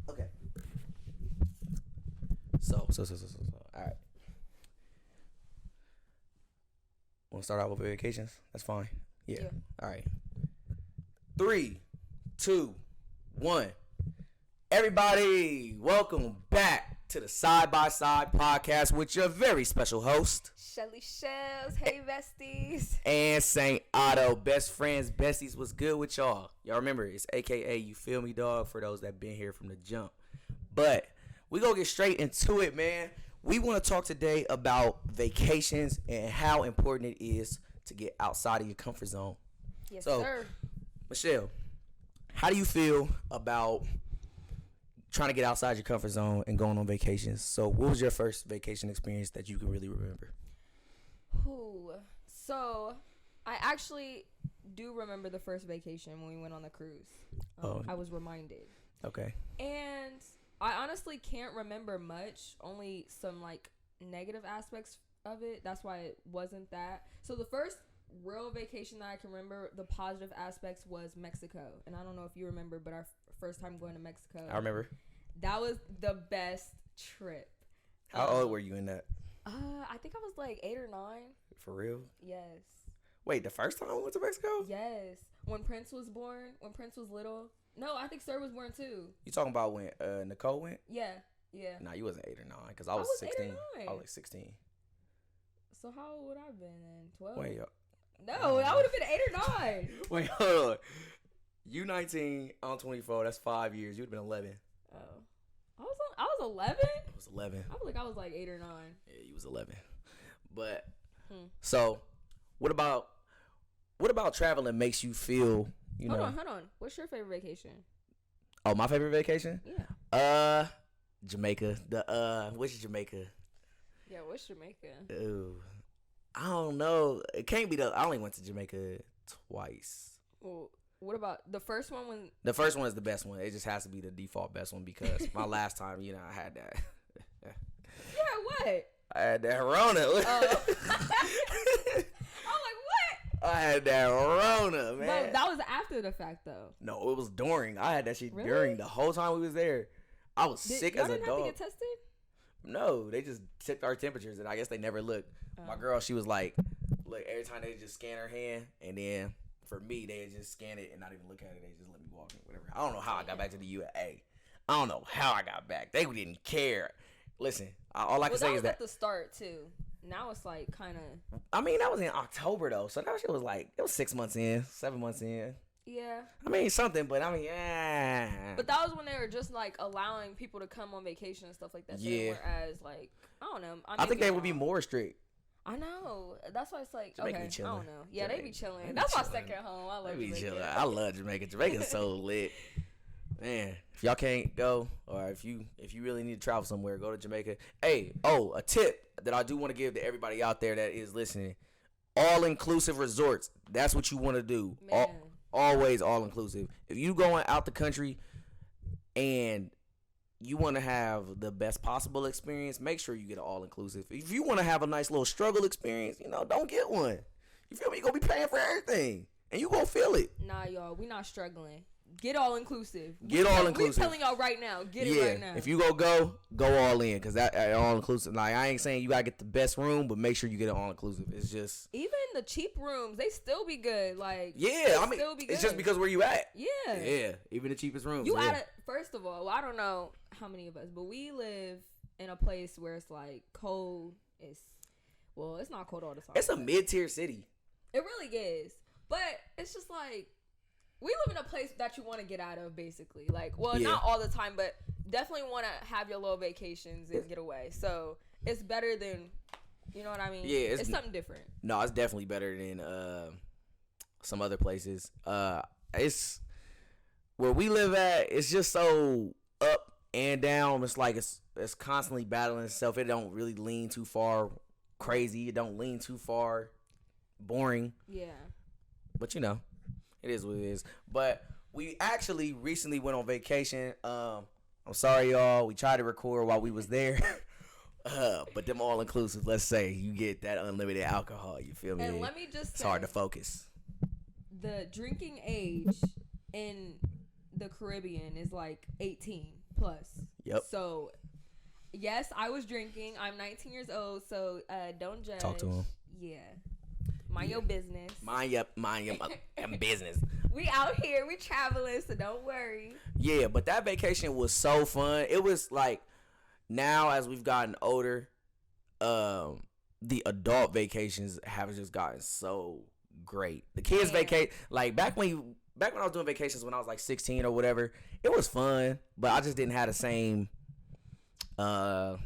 Okay. So. All right. Want to start out with vacations? That's fine. Yeah. All right. 3, 2, 1. Everybody, welcome back to the Side by Side podcast with your very special host, Shelly Shells. Hey, besties. And Saint Otto. Best friends, besties. What's good with y'all? Y'all remember, it's AKA You Feel Me, Dog, for those that been here from the jump. But we gonna get straight into it, man. We want to talk today about vacations and how important it is to get outside of your comfort zone. Yes, sir. Michelle, how do you feel about trying to get outside your comfort zone and going on vacations? So what was your first vacation experience that you can really remember? So I actually do remember the first vacation when we went on the cruise. I was reminded. Okay. And I honestly can't remember much, only some like negative aspects of it. That's why it wasn't that. So the first real vacation that I can remember, the positive aspects was Mexico. And I don't know if you remember, but our first time going to Mexico. I remember. That was the best trip. How old were you in that? I think I was like 8 or 9. For real? Yes. Wait, the first time we went to Mexico? Yes. When Prince was born, when Prince was little. No, I think Sir was born too. You talking about when Nicole went? Yeah. Nah, you wasn't 8 or 9 because I was 16. 8 or 9. I was like 16. So how old would I have been then? 12? Wait, no, I would have been 8 or 9. Wait, hold on. You 19, I'm 24. That's 5 years. You'd have been 11. Oh. I was 11? I was 11. I feel like I was like 8 or 9. Yeah, you was 11. But so, what about traveling makes you feel, you know? Hold on. What's your favorite vacation? Oh, my favorite vacation? Yeah. Jamaica. Which Jamaica? Yeah, what's Jamaica? Ooh, I don't know. It can't be I only went to Jamaica twice. Well, what about the first one when? The first one is the best one. It just has to be the default best one because my last time, I had that. Yeah, what? I had that Rona. Oh. I'm like, what? I had that Rona, man. But that was after the fact, though. No, it was during. I had that shit Really? during the whole time we was there. I was sick as a dog. Y'all didn't have to get tested? No, they just took our temperatures, and I guess they never looked. My girl, she was like, look, every time they just scan her hand, and then for me, they just scan it and not even look at it. They just let me walk in, whatever. I don't know how I got back to the UAA. I don't know how I got back. They didn't care. Listen, all I can say is that. At the start, too. Now it's like kind of. I mean, that was in October, though. So that shit was like, it was 6 months in, 7 months in. Yeah. I mean, something, but I mean, yeah. But that was when they were just like allowing people to come on vacation and stuff like that. Yeah. Whereas, like, I don't know. I think they would be more strict. I know. That's why it's like, Jamaica okay, be chilling. I don't know. Yeah, they be chilling. They be That's my chilling. second home. I love They be Jamaica. chilling. I love Jamaica. Jamaica's so lit. Man, if y'all can't go, or if you really need to travel somewhere, go to Jamaica. Hey, a tip that I do want to give to everybody out there that is listening: all-inclusive resorts. That's what you want to do. Always all-inclusive. If you going out the country and you want to have the best possible experience, make sure you get an all-inclusive. If you want to have a nice little struggle experience, don't get one. You feel me? You're going to be paying for everything, and you going to feel it. Nah, y'all, we not struggling. Get all inclusive. Get all inclusive. We telling y'all right now. Get it right now. If you go all in, because that all inclusive. Like, I ain't saying you gotta get the best room, but make sure you get it all inclusive. It's just even the cheap rooms, they still be good. Like it's just because where you at. Yeah. Even the cheapest rooms. You out of first of all, I don't know how many of us, but we live in a place where it's like cold. It's not cold all the time. It's a mid-tier city. It really is, but it's just like. We live in a place that you want to get out of, basically. Like, not all the time, but definitely want to have your little vacations and get away. So it's better than, you know what I mean? Yeah, it's something different. No, it's definitely better than some other places. It's where we live at. It's just so up and down. It's like it's constantly battling itself. It don't really lean too far crazy. It don't lean too far boring. Yeah. But it is what it is. But we actually recently went on vacation. I'm sorry, y'all. We tried to record while we was there. But them all inclusive, let's say you get that unlimited alcohol. You feel me? And let me just say, it's hard to focus. the drinking age in the Caribbean is like 18 plus. Yep. So, yes, I was drinking. I'm 19 years old, so don't judge. Talk to him. Yeah. Mind your business. Mind your business. We out here. We traveling, so don't worry. Yeah, but that vacation was so fun. It was like, now as we've gotten older, the adult vacations have just gotten so great. The kids vacate, like back when I was doing vacations when I was like 16 or whatever, it was fun, but I just didn't have the same I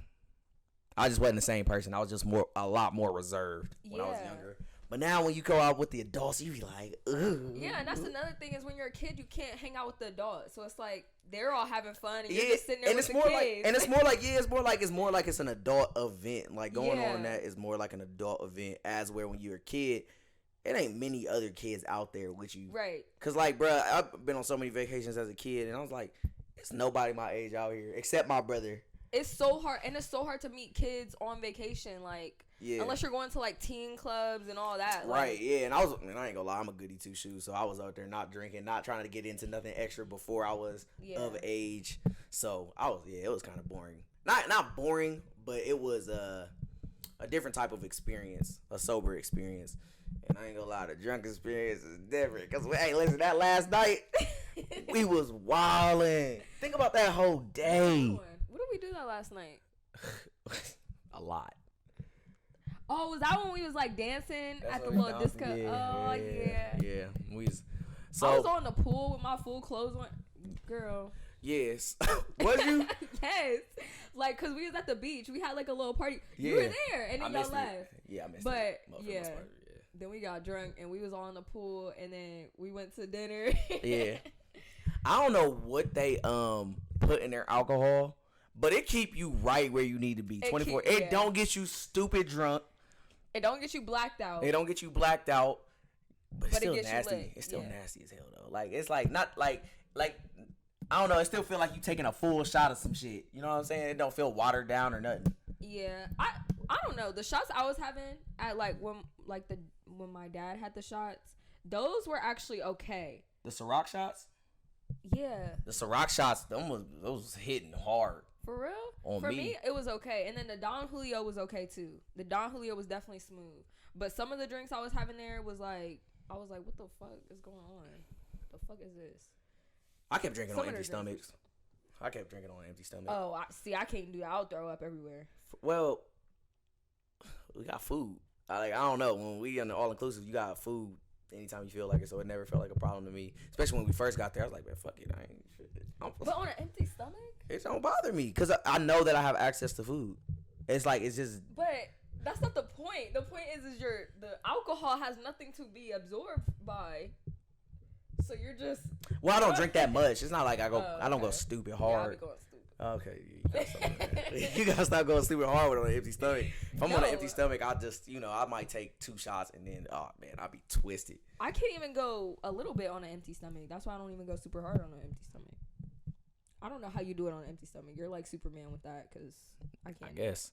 just wasn't the same person. I was just a lot more reserved when I was younger. But now when you go out with the adults, you be like, ugh. Yeah, and that's another thing is when you're a kid, you can't hang out with the adults. So it's like they're all having fun, and you're just sitting there with the kids. It's more like it's an adult event. Like going on that is more like an adult event, as where when you're a kid, it ain't many other kids out there with you. Right. Cause like, bro, I've been on so many vacations as a kid, and I was like, it's nobody my age out here except my brother. It's so hard, and it's so hard to meet kids on vacation, like, unless you're going to, like, teen clubs and all that. Right, like, yeah, and I ain't gonna lie, I'm a goody two-shoes, so I was out there not drinking, not trying to get into nothing extra before I was of age, so it was kind of boring. Not boring, but it was a different type of experience, a sober experience, and I ain't gonna lie, the drunk experience is different, because, hey, listen, that last night, we was wildin'. Think about that whole day. What did we do that last night? A lot. Oh, was that when we was like dancing at the little disco? Yeah. I was on the pool with my full clothes on. Girl. Yes. Was you? Yes. Like, cause we was at the beach. We had like a little party. You were there, and then y'all left. Yeah, I missed but, it. Yeah. Then we got drunk, and we was all in the pool, and then we went to dinner. Yeah. I don't know what they put in their alcohol, but it keep you right where you need to be. 24. It don't get you stupid drunk. It don't get you blacked out. It don't get you blacked out. But it's still it gets nasty. You lit. It's still nasty as hell though. Like it's like not like I don't know. It still feel like you taking a full shot of some shit. You know what I'm saying? It don't feel watered down or nothing. Yeah, I don't know. The shots I was having at when my dad had the shots, those were actually okay. The Ciroc shots. Yeah. The Ciroc shots, those was hitting hard. For real? For me, it was okay. And then the Don Julio was okay too. The Don Julio was definitely smooth. But some of the drinks I was having there was like, I was like, what the fuck is going on? The fuck is this? I kept drinking on empty stomachs. I kept drinking on an empty stomach. Oh, I can't do that. I'll throw up everywhere. Well, we got food. I don't know. When we in the all-inclusive, you got food anytime you feel like it, so it never felt like a problem to me. Especially when we first got there, I was like, man, fuck it. I ain't shit. But on an empty stomach? It don't bother me because I know that I have access to food. It's like, it's just... But that's not the point. The point is the alcohol has nothing to be absorbed by. So you're just... Well, I don't drink that much. It's not like I don't go stupid hard. Yeah, I be going stupid. Okay, you gotta stop going stupid hard with on an empty stomach. If I'm on an empty stomach, I just, I might take 2 shots and then, oh man, I'll be twisted. I can't even go a little bit on an empty stomach. That's why I don't even go super hard on an empty stomach. I don't know how you do it on an empty stomach. You're like Superman with that, because I can't. I guess.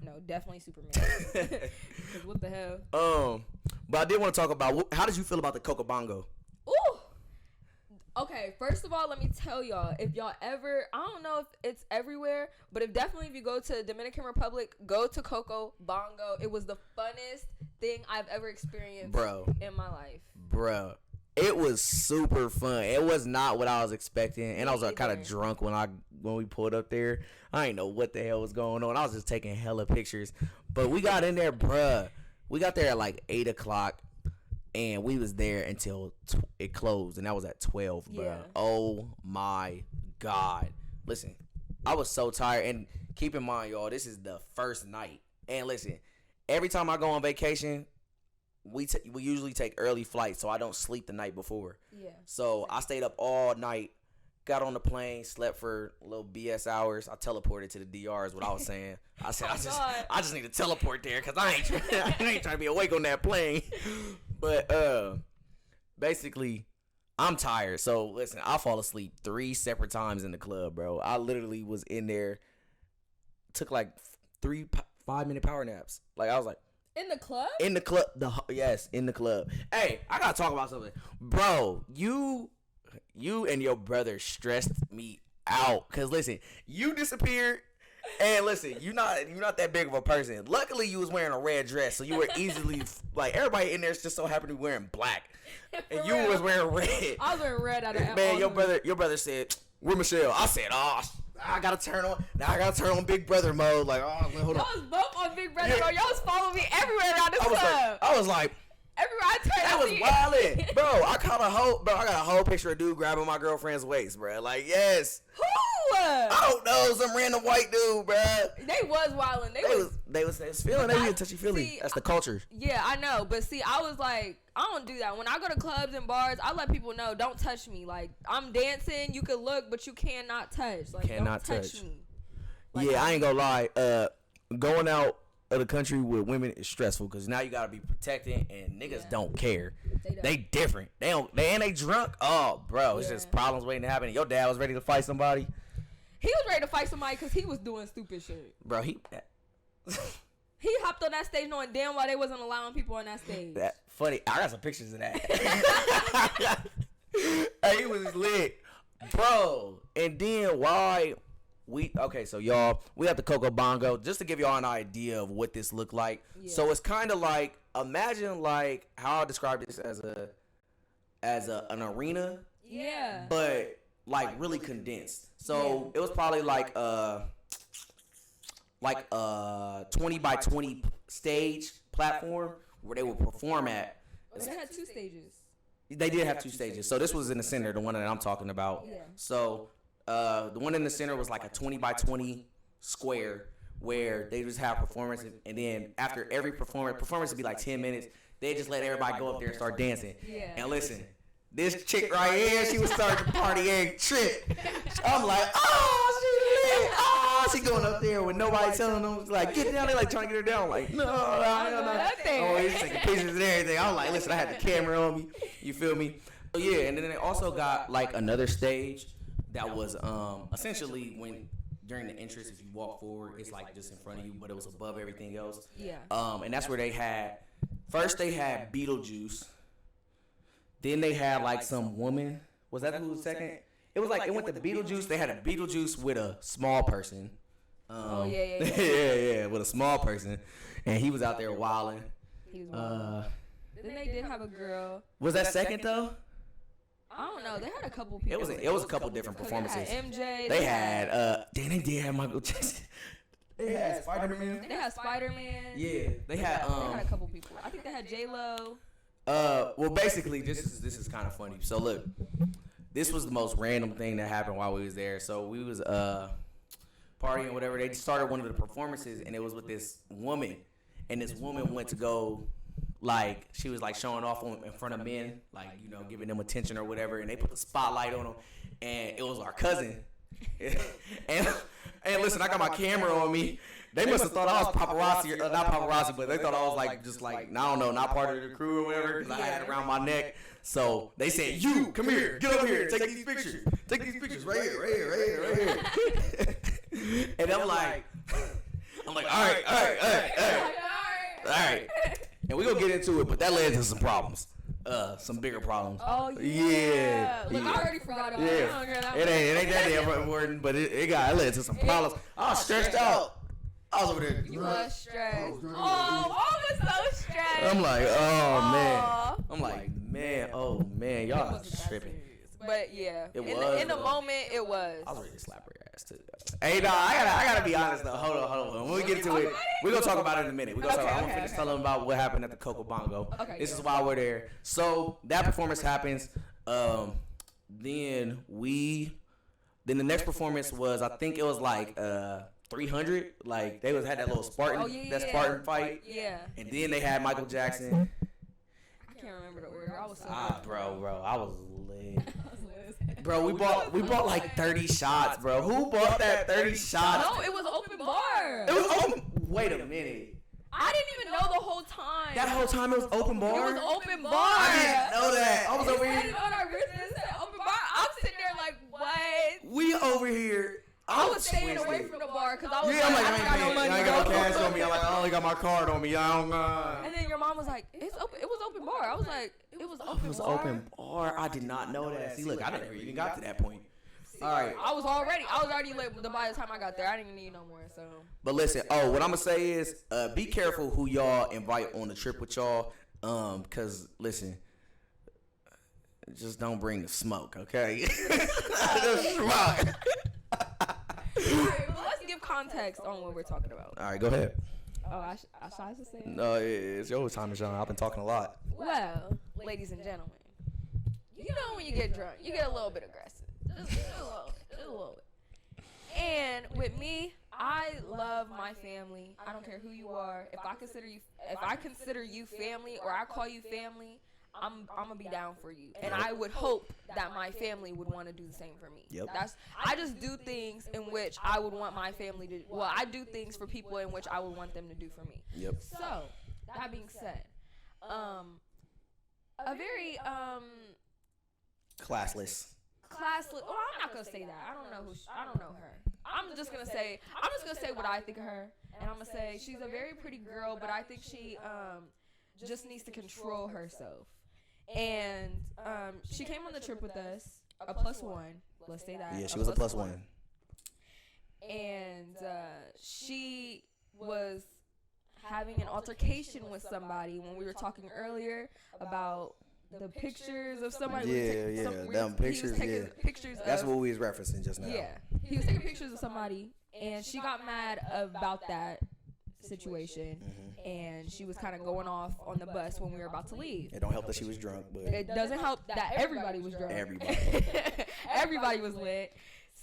No, definitely Superman. Because what the hell? But I did want to talk about, how did you feel about the Coca Bongo? Ooh. Okay, first of all, let me tell y'all, if y'all ever, I don't know if it's everywhere, but if you go to Dominican Republic, go to Coco Bongo. It was the funnest thing I've ever experienced in my life. Bro, it was super fun. It was not what I was expecting, and I was kind of drunk when we pulled up there. I didn't know what the hell was going on. I was just taking hella pictures, but we got in there, bruh. We got there at like 8 o'clock. And we was there until it closed, and that was at 12, bro. Yeah. Oh, my God. Listen, I was so tired. And keep in mind, y'all, this is the first night. And listen, every time I go on vacation, we usually take early flights, so I don't sleep the night before. Yeah. So I stayed up all night, got on the plane, slept for a little BS hours. I teleported to the DR is what I was saying. I said, I just need to teleport there because I ain't trying to be awake on that plane. But basically, I'm tired. So listen, I fall asleep 3 separate times in the club, bro. I literally was in there, took like 3 5-minute power naps. Like I was like, In the club? In the club. Yes, in the club. Hey, I gotta talk about something. Bro, you and your brother stressed me out. Cause listen, you disappeared. And listen, you're not that big of a person. Luckily, you was wearing a red dress, so you were easily like everybody in there just so happened to be wearing black, and you was wearing red. I was wearing red out of man. Your brother said, "Where Michelle?" I said, "Oh, I gotta turn on. Now I gotta turn on Big Brother mode." Like, oh, hold on. Y'all was both on Big Brother mode. Y'all was following me everywhere around this club. I was like. Everywhere I turned, that was wildin', bro. I got a whole picture of dude grabbing my girlfriend's waist, bro. Like, yes. Who? I don't know, some random white dude, bro. They was wildin'. They was feeling. They was touchy feely. That's the culture. Yeah, I know, but see, I was like, I don't do that. When I go to clubs and bars, I let people know, don't touch me. Like, I'm dancing, you can look, but you cannot touch. Like, don't touch me. Like, yeah, I ain't gonna lie. Going out of the country with women is stressful because now you gotta be protected and niggas don't care. They different. They drunk. Oh, bro, it's just problems waiting to happen. Your dad was ready to fight somebody. He was ready to fight somebody because he was doing stupid shit. Bro, he hopped on that stage knowing damn well they wasn't allowing people on that stage. That funny. I got some pictures of that. Hey, he was lit, bro. And then why? So y'all, we have the Coco Bongo just to give y'all an idea of what this looked like. Yeah. So it's kind of like, imagine like how I described this as an arena. Yeah. But like really condensed. So it was probably like 20 by 20 stage platform where they would perform at. They had 2 stages. They did have 2 stages. So this was in the center, the one that I'm talking about. Yeah. So the one in the center was like a 20 by 20 square where they just have performance, and then after every performance would be like 10 minutes. They just let everybody go up there and start dancing. Yeah. And listen, this chick right here, she was starting the party every trip. I'm like, oh, she lit. Oh, she going up there with nobody telling them, like, get down there, like trying to get her down. Like, no. Oh, he's taking pictures and everything. I'm like, listen, I had the camera on me. You feel me? So yeah, and then they also got like another stage that was essentially when during the entrance, if you walk forward, it's like just in front of you, but it was above everything else. Yeah. And that's where they had Beetlejuice. Then they had like some woman. Was that who was second? It was like it went to Beetlejuice. They had a Beetlejuice with a small person. Yeah, with a small person, and he was out there wilding. He was wilding. Then they did have a girl. Was that second though? I don't know. They had a couple people. It was a couple different performances. They had MJ. They had they did have Michael Jackson. They had Spider-Man. They had Spider-Man. Yeah, they had a couple people. I think they had J-Lo. Well, basically, this is kind of funny. So look, this was the most random thing that happened while we was there. So we was partying or whatever. They started one of the performances, and it was with this woman, and this woman went to go. Like, she was, like, showing off in front of men, like, you know, giving them attention or whatever, and they put the spotlight on them, and it was our cousin. and listen, I got my camera on me. They must have thought I was paparazzi, or not paparazzi, but they thought I was, like, just, like, I don't know, not part of the crew or whatever, because I had it around my neck. So they said, you, come here, get over here, take these pictures. Take these pictures right here. And I'm like, all right. And we're going to get into it, but that led to some problems. Some bigger problems. Oh, yeah. Look, I already forgot about it. It ain't that damn important, but it led to some problems. I was stressed out. I was over there. You was stressed. Oh, I was so stressed. I'm like, oh, man. Y'all tripping. But, yeah. In the moment, it was. I was ready to slap her ass, too. Hey, no, I gotta be honest though. Hold on. When we get to it, we're gonna talk about it in a minute. I'm gonna finish telling them about what happened at the Coco Bongo. Okay, this is why we're there. So that performance happens. Then the next performance was, I think it was like 300. Like they had that little Spartan fight. Yeah. And then they had Michael Jackson. I can't remember the order. I was so bro, I was lit. Bro, we bought like 30 shots, bro. Who bought that 30 shots? No, it was open bar. It was open. Wait a minute. I didn't even know the whole time. That whole time it was open bar? It was open bar. I didn't know that. I was over here. On our wrist, it said open bar. I'm sitting there like, what? We over here I was staying away from the bar because I was I'm like, I ain't got no money. I ain't got no cash on me. I'm like, I only got my card on me. I don't. And then your mom was like, it's open. It was open bar. I was like, it was open bar. It was open bar. I did not know that. See, look, I never even got to that point. All right. I was already late by the time I got there. I didn't even need no more. So. But listen, what I'm gonna say is, be careful who y'all invite on the trip with y'all. Cause listen, just don't bring the smoke, okay? Just smoke. All right, well, let's give context on what we're talking about. All right, go ahead. Oh, I should say it? No, it's your time, Sean. I've been talking a lot. Well, ladies and gentlemen, you know when you get drunk, you get a little bit aggressive. Just a little bit. And with me, I love my family. I don't care who you are. If I consider you family, or I call you family, I'm gonna be down for you. And I would hope that my family would want to do the same for me. Yep. I just do things in which I would want my family to. Well, I do things for people in which I would want them to do for me. Yep. So that being said, a very classless. Well, I'm not gonna say that. I don't know her. I'm just gonna say what I think of her, and I'm gonna say she's a very pretty girl, but I think she just needs to control herself. And she came on the trip with us, a +1. Let's say that. Yeah, she was a +1. And she was having an altercation with somebody when we were talking earlier about the pictures of somebody. Yeah, them pictures. Yeah, pictures. That's what we was referencing just now. Yeah, he was taking pictures of somebody, and she got mad about that situation, and she was kind of going off on the bus when we were about to leave. It don't help that she was drunk, but it doesn't help that everybody was drunk. Everybody was lit.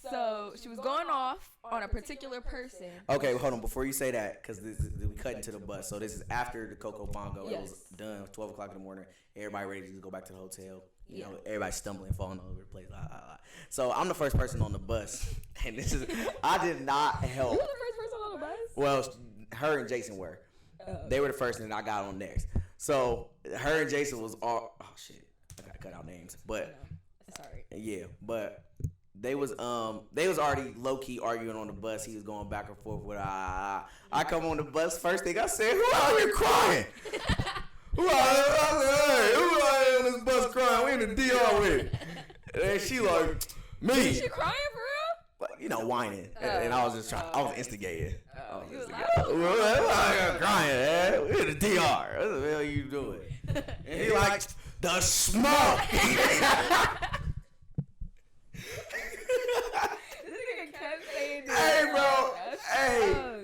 So she was going off on a particular person. Okay, hold on. Before you say that, because we cut into the bus. So this is after the Coco Bongo. Yes. It was done 12 o'clock in the morning. Everybody ready to go back to the hotel. You know, everybody stumbling, falling all over the place. So I'm the first person on the bus. And I did not help. You were the first person on the bus? Well, her and Jason were. They were the first, and I got on next. So her and Jason was all, oh shit, I gotta cut out names. But, sorry. Yeah, but they was already low key arguing on the bus. He was going back and forth with I come on the bus. First thing I said, who out here crying? Who out here on this bus crying? We in the DR with it. And then she like, me. Is she crying for real? You know, whining. And I was just trying. I was instigating. I'm crying, man. We in the DR. What the hell you doing? And he like, the smoke. Hey, bro.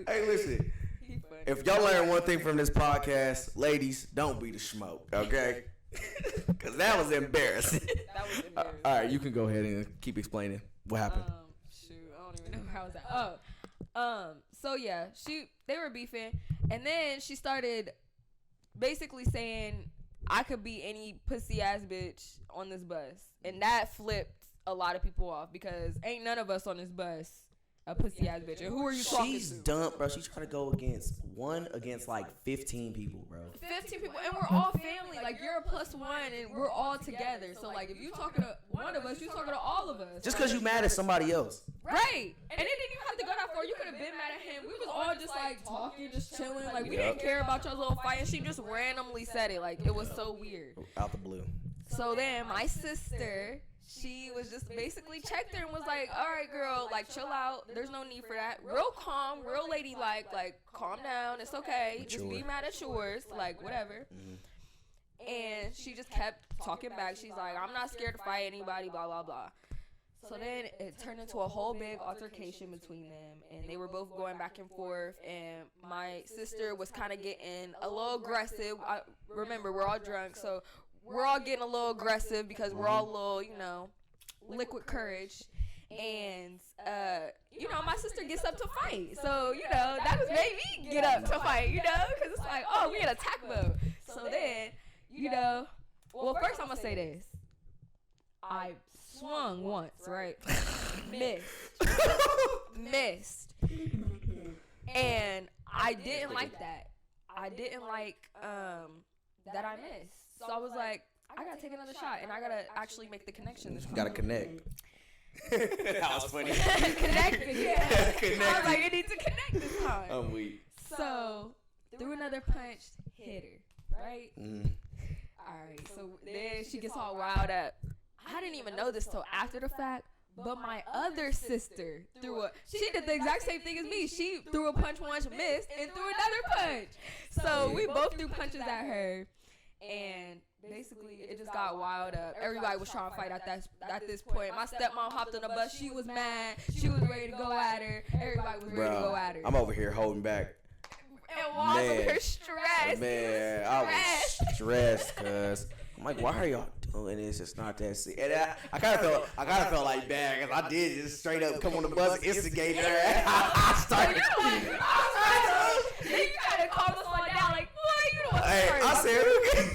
Hey, listen. If y'all learn one thing from this podcast, ladies, don't be the smoke, okay? Because that was embarrassing. All right, you can go ahead and keep explaining what happened. Shoot, I don't even know where I was at. So yeah, they were beefing, and then she started basically saying I could be any pussy ass bitch on this bus, and that flipped a lot of people off because ain't none of us on this bus a pussy ass bitch. And who are you talking to? She's dumb, bro. She's trying to go against like 15 people, bro. 15 people, and we're all family. Like, you're a +1, and we're all together. So, like, if you talking to one of us, you talking to all of us. Just because you mad at somebody else. Right. And it didn't even have to go that far. You could have been mad at him. We was all just, like, talking, just chilling. Like, we didn't care about your little fight. And she just randomly said it. Like, it was so weird. Out the blue. So then my sister, she was just basically checked her and was like, all right, girl, like, chill out. There's no need for that. Real calm, real ladylike, like, calm down. It's okay. Mature. Just be mad at yours, like, whatever. And she just kept talking back. She's like, I'm not scared to fight anybody, blah, blah, blah. So then it turned into a whole big altercation between them, and they were both going back and forth, and my sister was kind of getting a little aggressive. Remember, we're all drunk, so we're all getting a little aggressive because we're all a little, you know, liquid courage. And, you know, my sister gets up to fight. So, you know, that was made me get up to fight, you know, because it's like, oh, we in attack mode. So then, you know, well, first I'm going to say this. I swung once, right? Missed. And I didn't like that. I didn't like that I missed. So I was like, I gotta take another shot, and I gotta actually make the connection. You gotta connect. That was funny. Connected, yeah. Connected. I was like, it needs to connect this time. I'm weak. So, threw another punch, hit her, right? Mm. Alright, so then she gets all riled up. I didn't even know this till after the fact, but my other sister she did the exact same thing as me. She threw a punch once, missed, and threw another punch. So we both threw punches at her, and basically it just got wild up. Everybody was trying to fight at this point. My stepmom hopped on the bus. She was mad. She was ready to go at her. Everybody was ready to go at her. I'm over here holding back. And Juan's over here stressed. Man, I was stressed because I'm like, why are y'all doing this? It's not that serious. And I kind of felt like bad because I did just straight up come on the bus, instigate her. I started. Then you gotta calm us all down. Like, boy, you don't. Hey, I said, okay.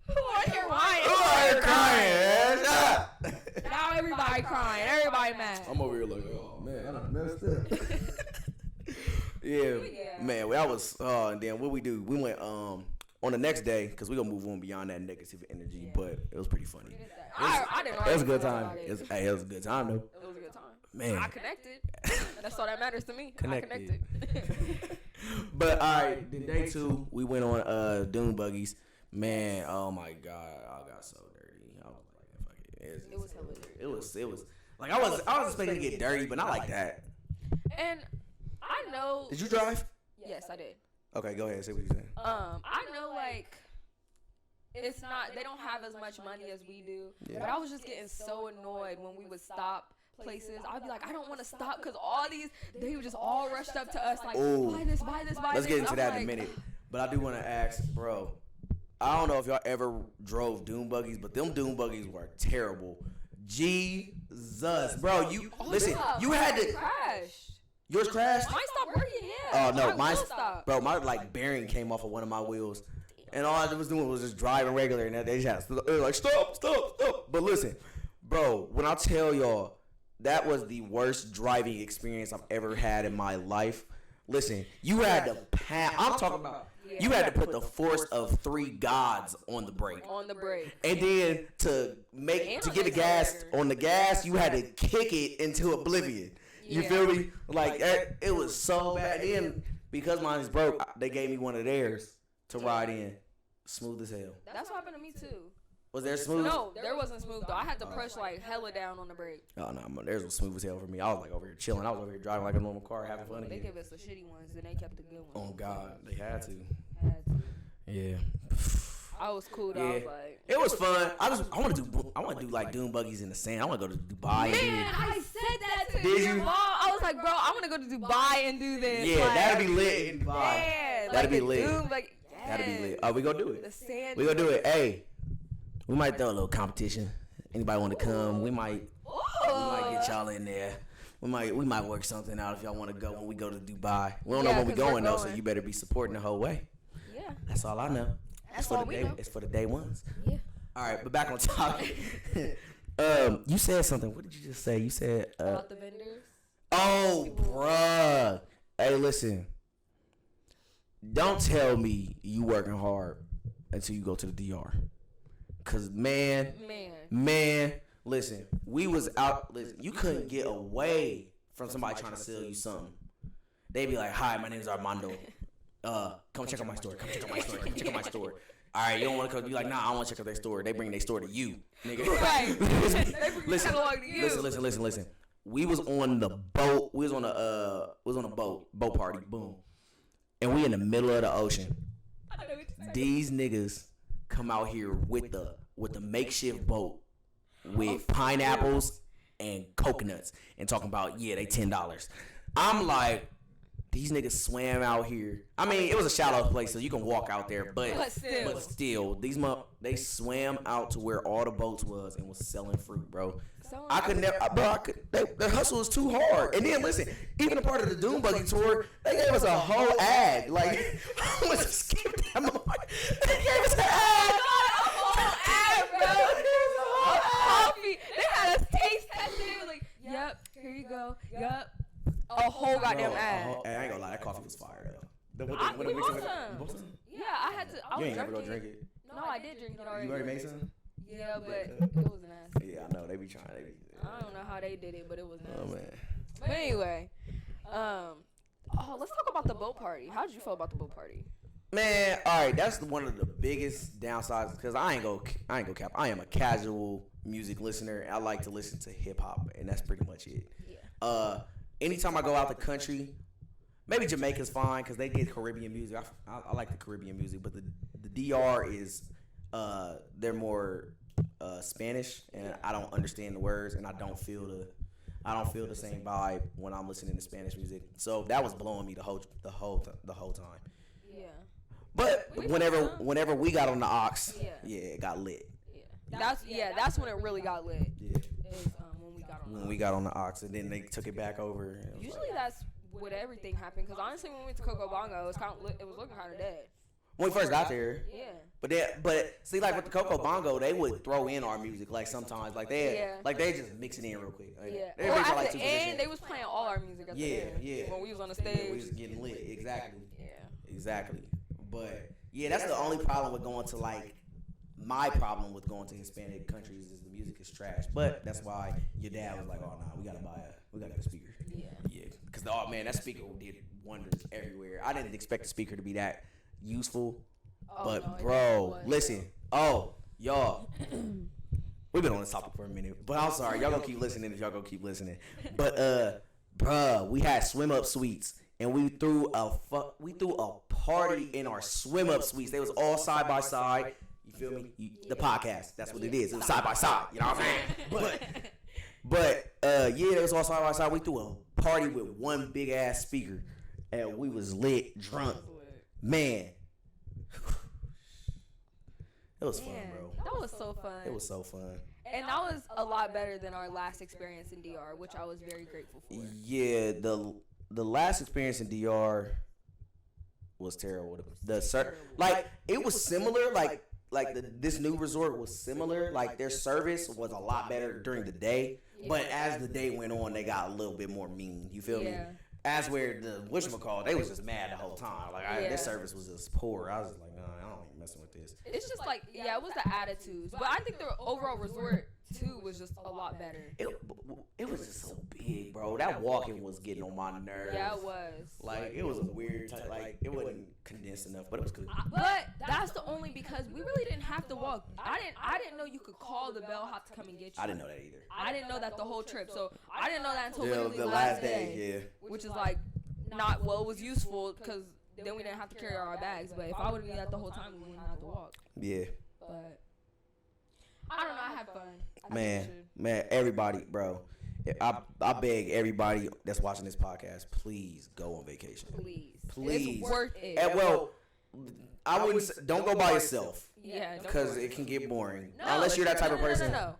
Who on here crying? Who on here crying, man? Shut up. Now everybody crying. Everybody mad. I'm over here like, oh man, I done messed up. Yeah, man. That was. And then what we do? We went on the next day because we gonna move on beyond that negative energy. But it was pretty funny. I didn't know. It was a good time. It was a good time though. It was a good time. Man, I connected. That's all that matters to me. I connected. But all right, then day 2 we went on dune buggies. Man, oh my god, I got so dirty. I was like, fuck it. It was hella dirty. It was like I was expecting to get dirty, but not like that. And I know. Did you drive? Yes, I did. Okay, go ahead. Say what you're saying. I know, like, it's not. They don't have as much money as we do. Yeah. But I was just getting so annoyed when we would stop places. I'd be like, I don't want to stop because they were just all rushed up to us like, buy this, buy this, buy this. Let's get into that in a minute. But I do want to ask, bro. I don't know if y'all ever drove dune buggies, but them dune buggies were terrible. Jesus, bro. You listen. You had to crash. Yours crashed? Mine stopped working, yeah. Oh, no. Mine stopped. Bro, my, like, bearing came off of one of my wheels. And all I was doing was just driving regular. And they just had, they were like, stop. But listen, bro, when I tell y'all, that was the worst driving experience I've ever had in my life. Listen, you had to I'm talking about, you had to put the force of 3 gods on the brake. On the brake. And then to get the gas on the gas, you had to kick it into oblivion. You feel me? Like, it was so bad. Then, because mine is broke, they gave me one of theirs to ride in. Smooth as hell. That's what happened to me, too. Was there smooth? No, there wasn't smooth, though. I had to press, like, hella down on the brake. Oh, no. Theirs was smooth as hell for me. I was, like, over here chilling. I was over here driving like a normal car, having fun again. They gave us the shitty ones, and they kept the good ones. Oh, God. They had to. Yeah. I was cool though. Yeah. Like, it was fun. I want to do like dune buggies in the sand. I want to go to Dubai. Man, I said that to your mom. I was like, bro, I want to go to Dubai and do this. Yeah, like, that'd be lit in Dubai. Yeah, that'd be lit. Dune, like, yes. That'd be lit. Oh, we gonna do it. The sand. We gonna do it. Hey, we might throw a little competition. Anybody want to come? We might get y'all in there. We might work something out if y'all want to go when we go to Dubai. We don't know when we're going though, so you better be supporting the whole way. Yeah. That's all I know. That's all we know. It's for the day ones. Yeah. All right, but back on topic. You said something. What did you just say? You said about the vendors. Oh, bruh. Hey, listen. Don't tell me you working hard until you go to the DR. Cause man, listen. We was out. Listen, you couldn't get away from somebody trying to sell you something. They be like, "Hi, my name is Armando. Come check out my store. Come check out my store. All right, you don't want to come? You like, nah, I want to check out their store. They bring their store to you, nigga. Right. listen. We was on the boat. We was on a boat party. Boom. And we in the middle of the ocean. These niggas come out here with the makeshift boat with pineapples and coconuts and talking about, yeah, they $10. I'm like, these niggas swam out here. I mean, it was a shallow place, so you can walk out there. But still, they swam out to where all the boats was and was selling fruit, bro. I could never, bro. The hustle is too hard. And then listen, even a part of the Dune Buggy tour, they gave us a whole ad. Like, I was skip that motherfucker. They gave us an ad. A whole ad, bro. There's a whole coffee. They had us taste testing. They were like, yep, here you go. Yep. A whole goddamn ad. I ain't gonna lie, that coffee was fire though. We bought some. Yeah, I had to. You ain't never go drink it. No, I did drink it already. You already made some? Yeah, but it was nasty. Yeah, I know. They be trying. I don't know how they did it, but it was nasty. Oh, man. But anyway, let's talk about the boat party. How did you feel about the boat party? Man, all right, that's one of the biggest downsides because I ain't go cap. I am a casual music listener. I like to listen to hip hop, and that's pretty much it. Yeah. Anytime I go out the country, maybe Jamaica's fine because they get Caribbean music. I like the Caribbean music, but the DR is they're more Spanish, and I don't understand the words, and I don't feel the same vibe when I'm listening to Spanish music. So that was blowing me the whole time. Yeah. But whenever we got on the aux, yeah, it got lit. Yeah. That's when it really got lit. Yeah. Is when we got on the aux, and then they took it back over. Usually that's when everything happened. Because honestly, when we went to Coco Bongo, it was looking kind of dead. When we first got there. Yeah. But see, like with the Coco Bongo, they would throw in our music like sometimes, like they just mix it in real quick. Like, yeah. Well, at the end, they was playing all our music. At the end. Yeah. When we was on the stage, we was getting lit. Exactly. Yeah. Exactly. But yeah, that's the only problem with going to my problem with going to Hispanic countries is the music is trash. But that's why your dad was like, "Oh no, we gotta get a speaker." Yeah. Because that speaker did wonders everywhere. I didn't expect the speaker to be that useful. But no, bro, listen. Oh, y'all. We've been on this topic for a minute, but I'm sorry. Y'all gonna keep listening if y'all gonna keep listening. But bruh, we had swim up suites. And we threw a party in our swim up suites. They was all side by side. You feel me? The podcast. That's what it is. It was side by side. You know what I'm saying? But it was all side by side. We threw a party with one big ass speaker, and we was lit, drunk. Man, it was fun, bro. That was so fun. It was so fun. And that was a lot better than our last experience in DR, which I was very grateful for. Yeah, the last experience in DR was terrible. It was similar. This new resort was similar. Like their service was a lot better during the day, but as the day went on, they got a little bit more mean. You feel me? As where the whatchamacallit, they was just mad the whole time. Their service was just poor. I was just like, no, I don't even messing with this. It's just it was the attitudes, but I think the overall resort too was just a lot better. It was just so big, bro. That walking was getting on my nerves. Yeah, it was. It was a weird type. It wasn't condensed enough, but it was good. But that's the only because we really didn't have to walk. I didn't know you could call the bellhop to come and get you. I didn't know that either. I didn't know that the whole trip. So I didn't know that until literally the last day. Yeah. Which is it was useful because then we didn't have to carry our bags. But if I would have knew that the whole time, we wouldn't have to walk. Yeah. But I don't know. I had fun. Man, everybody, bro. I beg everybody that's watching this podcast, please go on vacation. Please. It's worth it. I wouldn't. Don't go by yourself. Yeah. Because it can get boring. Unless you're that type of person. No.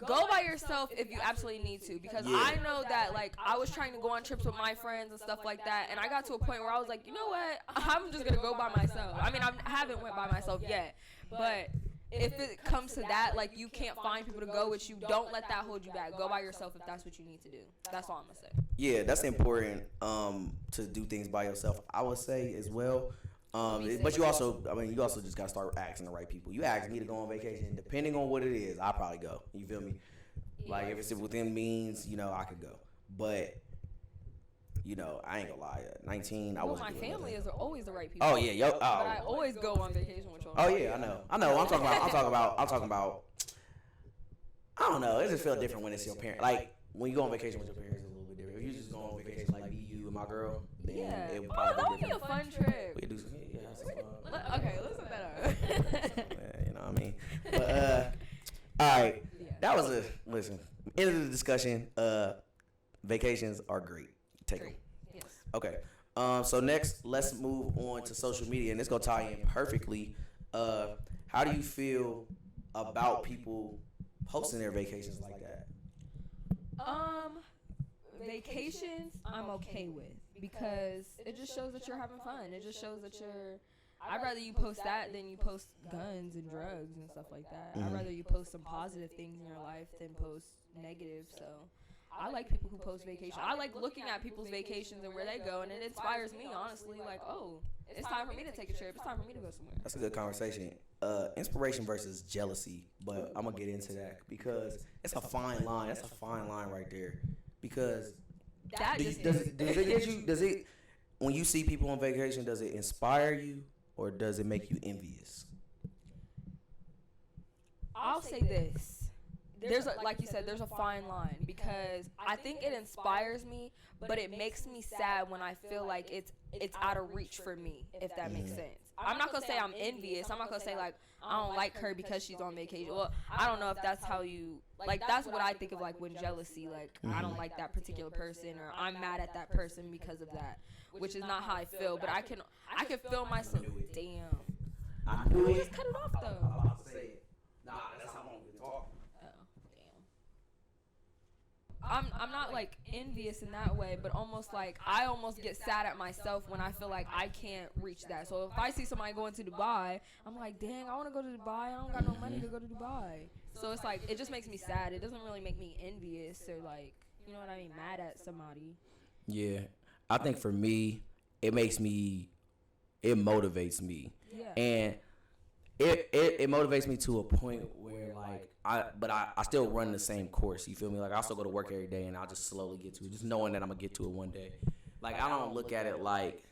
Go by yourself if you absolutely need to. Because I know that, I was trying to go on trips with my friends and stuff like that. And I got to a point where I was like, you know what? I'm just going to go by myself. I mean, I haven't went by myself yet. But if it comes to that, you can't find people to go with you, don't let that hold you back. Go by yourself if that's what you need to do. That's all I'm going to say. Yeah, that's important to do things by yourself, I would say, as well. But you also just got to start asking the right people. You ask me to go on vacation, depending on what it is, I'll probably go. You feel me? If it's within means, I could go. But, I ain't gonna lie. 19, I wasn't. My family is always the right people. Oh, yeah. But I always go on vacation with y'all. Oh, yeah, I know. I'm talking about. I don't know. It just feels different when it's your parent. When you go on vacation with your parents, it's a little bit different. If you just go on vacation me, you, and my girl, then it would that would be a fun trip. We could do some. Okay, let's set that up. You know what I mean? But, all right. That was listen. End of the discussion. Vacations are great. Take them. Yes. Okay. So next, let's move on to social media, and it's gonna tie in perfectly. How do you feel about people posting their vacations like that? Vacations, I'm okay with because it just shows that you're having fun. It just shows that you're. I'd rather you post that than you post guns and drugs and stuff like that. I'd rather you post some positive things in your life than post negative. So I like people who post vacation. I like looking at people's vacations and where they go, and it inspires me, honestly. Like, oh, it's time for me to take a trip. It's time for me to go somewhere. That's a good conversation. Inspiration versus jealousy, but I'm gonna get into that because it's a fine line. That's a fine line right there. Because That does it when you see people on vacation, does it inspire you or does it make you envious? I'll say this. There's a, like you said, there's a fine line, because I think it inspires me, but it makes me sad when I feel like it's out of reach for me, if that makes sense. I'm not gonna say I'm envious. I'm not gonna say like I don't like her because she's on vacation. Well, I don't know if that's how you like. That's what I think of like when jealousy. Like I don't like that particular person, or I'm mad at that person because of that, which is not how I feel. But I can feel myself. Damn. I knew it. Just cut it off though. I'm about to say it. Nah, that's how long we've been talking. I'm not like envious in that way, but almost like I almost get sad at myself when I feel like I can't reach that. So if I see somebody going to Dubai, I'm like, dang, I want to go to Dubai. I don't got no money to go to Dubai. So it's like, it just makes me sad. It doesn't really make me envious or like, you know what I mean, mad at somebody. Yeah, I think for me, it motivates me. Yeah. And it motivates me to a point where like I still run the same course. You feel me? Like I still go to work every day, and I'll just slowly get to it, just knowing that I'm gonna get to it one day. Like I don't look at it like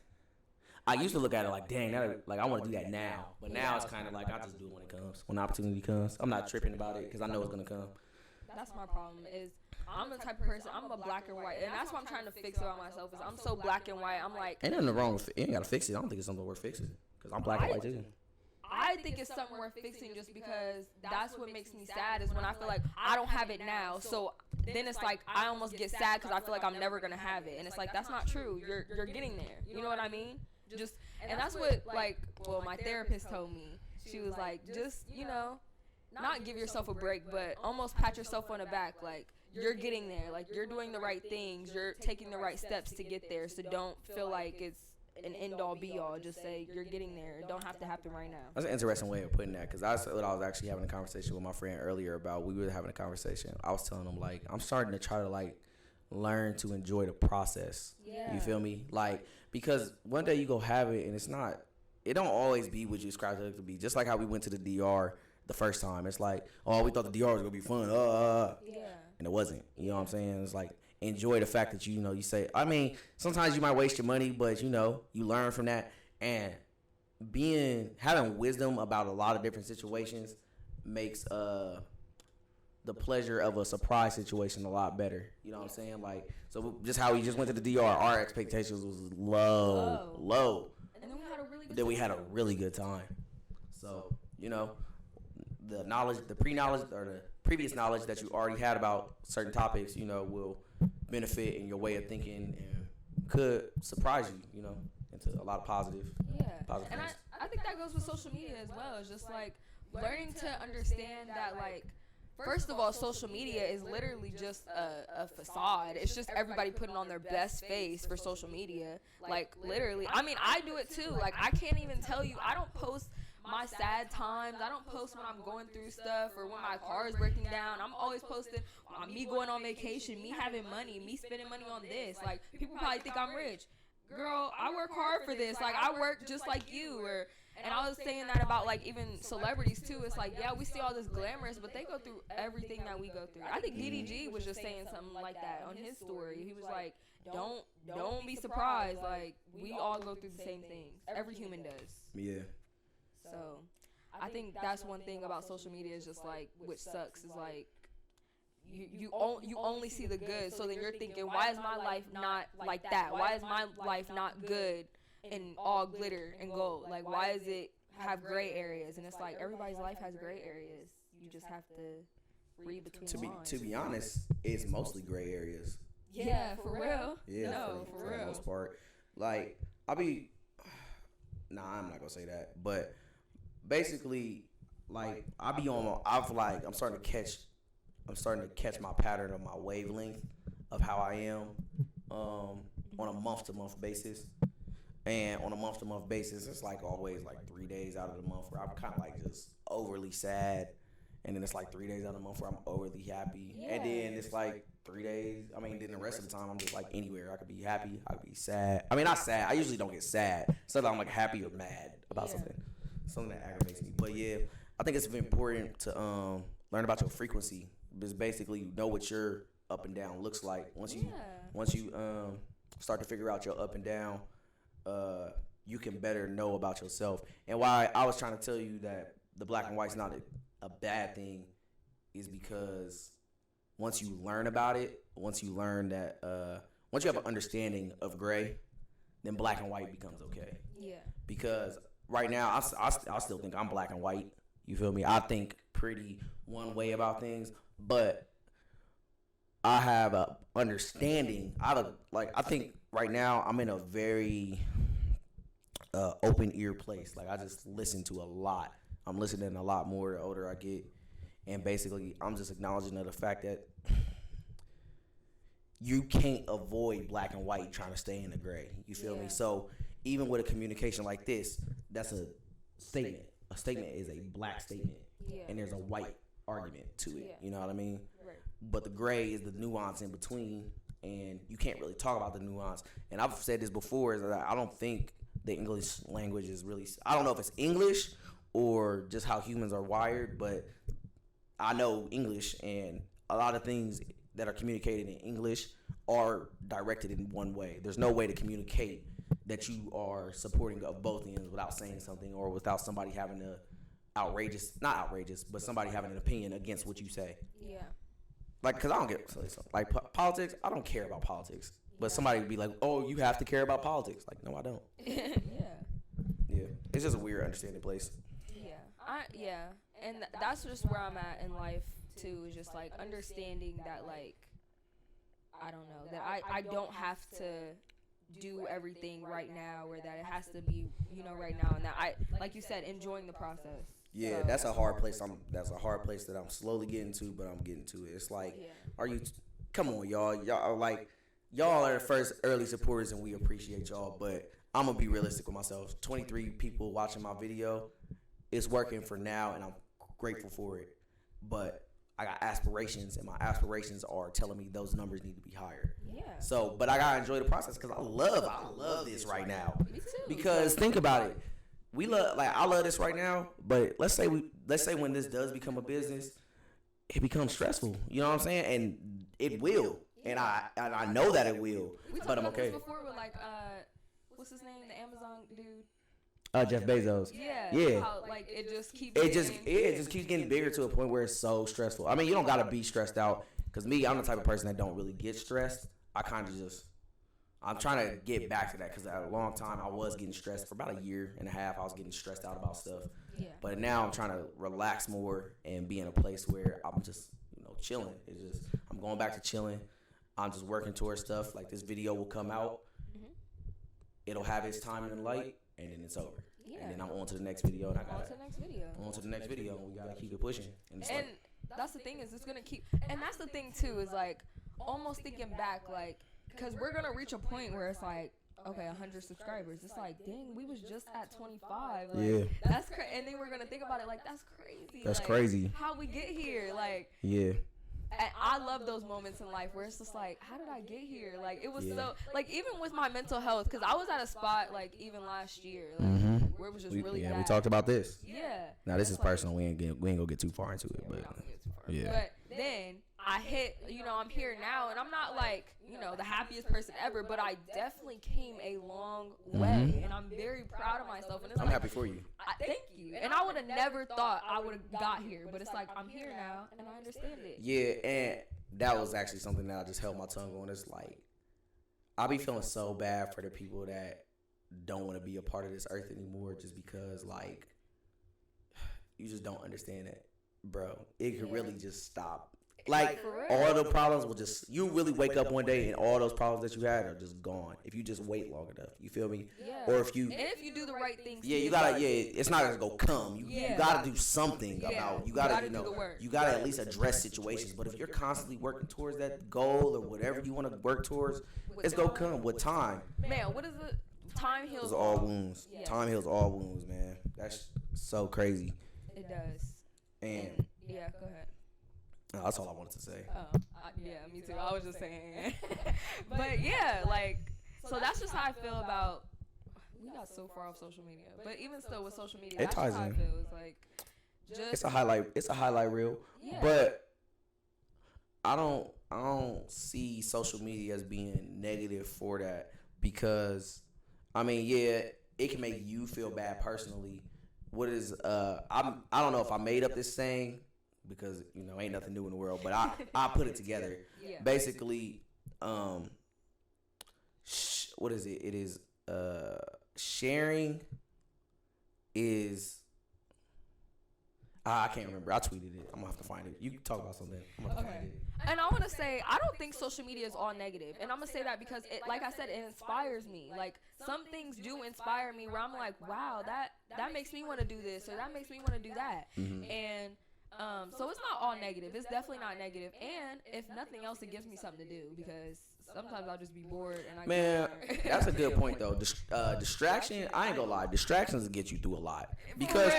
I used to look at it like, dang, like I want to do that now. But now it's kind of like I just do it when it comes, when the opportunity comes. I'm not tripping about it because I know it's gonna come. That's my problem. Is I'm the type of person, I'm a black and white, and that's what I'm trying to fix about myself. Is I'm so black and white. I'm like, ain't nothing wrong with it. You ain't gotta fix it. I don't think it's something worth fixing because I'm black and white too. I think it's something worth fixing, just because that's what makes me sad, is when I feel like I don't have it now. So then it's like I almost get sad because I feel like I'm never gonna have it, and it's like that's not true. You're getting there. You know what I mean? Just, and that's what like, well, my therapist told me. She was like, just, you know, not give yourself a break, but almost pat yourself on the back. Like you're getting there. Like you're doing the right things. You're taking the right steps to get there. So don't feel like it's an end-all be-all. Just say you're getting there. It don't have to happen right now. That's an interesting way of putting that, because I was actually having a conversation with my friend earlier about. We were having a conversation. I was telling him like I'm starting to try to like learn to enjoy the process. Yeah. You feel me? Like because one day you go have it and it don't always be what you described it to be. Just like how we went to the DR the first time. It's like, oh, we thought the DR was gonna be fun. Yeah. And it wasn't. You know what I'm saying? It's like, enjoy the fact that you say, I mean, sometimes you might waste your money, but you learn from that, and having wisdom about a lot of different situations makes the pleasure of a surprise situation a lot better. You know what I'm saying? Like, so just how we just went to the DR, our expectations was low. And then we had a really good then we had a really good time. So, the knowledge, the pre-knowledge or the previous knowledge that you already had about certain topics, will benefit in your way of thinking and could surprise you, into a lot of positive and things. I think that goes with social media as well. It's just like learning to understand that, like, first of all, social media is literally just a facade. It's just everybody putting on their best face for social media. Like, literally. I mean, I do it too. Like, I can't even tell you. I don't post my sad times. I don't post when I'm going through stuff or when my car is breaking down. I'm always posting me going on vacation, me having money, me spending money on this. Like, people probably think I'm rich. Girl, I work hard for this. Like, I work just like you. And I was saying that about, like, even celebrities, too. It's like, yeah, we see all this glamorous, but they go through everything that we go through. I think DDG was just saying something like that on his story. He was like, don't be surprised. Like, we all go through the same things. Every human does. Yeah. So, I think that's one thing about social media is just, like, which sucks, is, like, you only see the good. So then you're thinking, why is my life not like that? Why is my life not good and all glitter and gold? Like, why does it have gray areas? And it's like, everybody's life has gray areas. You just have to read between the lines. To be honest, it's mostly gray areas. Yeah, for real. Yeah, no, for real. The most part. Like, I'm not gonna say that, but basically, like, I'm starting to catch my pattern of my wavelength of how I am on a month-to-month basis. And on a month-to-month basis, it's like always like 3 days out of the month where I'm kind of like just overly sad. And then it's like 3 days out of the month where I'm overly happy. Yeah. And then it's like 3 days. I mean, then the rest of the time, I'm just like anywhere. I could be happy. I could be sad. I mean, not sad. I usually don't get sad. Sometimes I'm like happy or mad about something that aggravates me. But yeah, I think it's important to learn about your frequency. Because basically, you know what your up and down looks like. Once you start to figure out your up and down, you can better know about yourself. And why I was trying to tell you that the black and white's not a bad thing is because once you learn about it, once you learn that, once you have an understanding of gray, then black and white becomes okay. Yeah. Because right now, I still think I'm black and white. You feel me? I think pretty one way about things, but I have a understanding. I think right now I'm in a very open ear place. Like I just listen to a lot. I'm listening a lot more the older I get, and basically I'm just acknowledging the fact that you can't avoid black and white trying to stay in the gray. You feel me? So even with a communication like this, that's a statement. A statement is a black statement, and there's a white argument to it. You know what I mean? Right. But the gray is the nuance in between, and you can't really talk about the nuance. And I've said this before, is that I don't think the English language is really, I don't know if it's English or just how humans are wired, but I know English, and a lot of things that are communicated in English are directed in one way. There's no way to communicate that you are supporting of both ends without saying something, or without somebody having not outrageous, but somebody having an opinion against what you say. Yeah. Like, because I don't get, like, politics, I don't care about politics. But somebody would be like, oh, you have to care about politics. Like, no, I don't. Yeah. It's just a weird understanding place. Yeah. And that's just where I'm at in life, too, is just, like, understanding that, like, I don't know, that I don't have to do everything right now, or that it has to be, right now, and that I, like you said, enjoying the process. Yeah, so, that's a hard place. That's a hard place that I'm slowly getting to, but I'm getting to it. It's like, come on, y'all. Y'all are the first early supporters, and we appreciate y'all, but I'm going to be realistic with myself. 23 people watching my video. It's working for now, and I'm grateful for it. But I got aspirations, and my aspirations are telling me those numbers need to be higher. Yeah. So, but I got to enjoy the process, because I love this right now. Me too. Because think about it. I love this right now, but let's say when this does become a business, it becomes stressful. You know what I'm saying? And it will. And I know that it will. But I'm okay. We talked about this before with, like, what's his name? The Amazon dude. Jeff Bezos. Yeah. How, like, it just keeps getting bigger to a point where it's so stressful. I mean, you don't gotta be stressed out. Cause me, I'm the type of person that don't really get stressed. I'm trying to get back to that, because at a long time I was getting stressed. For about a year and a half, I was getting stressed out about stuff. Yeah. But now I'm trying to relax more and be in a place where I'm just, chilling. I'm going back to chilling. I'm just working towards stuff. Like, this video will come out. Mm-hmm. It'll have its time in the light, and then it's over. Yeah. And then I'm on to the next video, and I got on to the next video. On to the next video, and we gotta keep it pushing. And that's the thing, is it's gonna keep. And that's the thing too, is like almost thinking back, like, because we're gonna reach a point where it's like, okay, 100 subscribers. It's like, dang, we was just at 25. Like, yeah. That's crazy. And then we're gonna think about it like, that's crazy. That's like, crazy. How we get here, like. Yeah. And I love those moments in life where it's just like, how did I get here? Like, it was so, like, even with my mental health, because I was at a spot, like, even last year, like, where it was just really bad. We talked about this. Yeah. Now, this is personal. We ain't gonna get too far into it, but yeah. But then I hit, I'm here now, and I'm not like, the happiest person ever, but I definitely came a long way, and I'm very proud of myself. And it's I'm happy for you. Thank you. And I would have never thought I would have got here, but it's like, I'm here now, and I understand it. Yeah, and that was actually something that I just held my tongue on. It's like, I be feeling so bad for the people that don't want to be a part of this earth anymore, just because, like, you just don't understand it, bro. It could really just stop. Like, all the problems will just, you really wake up one day and all those problems that you had are just gone if you just wait long enough. You feel me? Yeah. Or if you do the right things. Yeah, you gotta. Yeah, it's not gonna go come. You gotta do something about. You gotta you gotta at least address situations. But if you're constantly working towards that goal or whatever you want to work towards, it's gonna come with time. Man, what is it? Time heals all wounds. Yeah. Time heals all wounds, man. That's so crazy. It does. And yeah, go ahead. Oh, that's all I wanted to say. Yeah, me too. I was just saying. But yeah, like, so that's just how I feel about. We got so far off social media, but even still with social media, that's just how I feel. It's like, just It's a highlight. It's a highlight reel. Yeah. But I don't see social media as being negative for that, because I mean, yeah, it can make you feel bad personally. What is I don't know if I made up this saying, because ain't nothing new in the world, but I put it together. Yeah. Basically, what is it? It is sharing is. I can't remember. I tweeted it. I'm gonna have to find it. You can talk about something. I'm gonna have to find it. And I want to say, I don't think social media is all negative. And I'm going to say that because, like I said, it inspires me. Like, some things do inspire me where I'm like, wow, that makes me want to do this, or that makes me want to do that. Mm-hmm. And so it's not all negative. It's definitely not negative. And if nothing else, it gives me something to do, because sometimes I'll just be bored. And that's a good point, though. Distraction, I ain't gonna lie. Distractions get you through a lot. Because,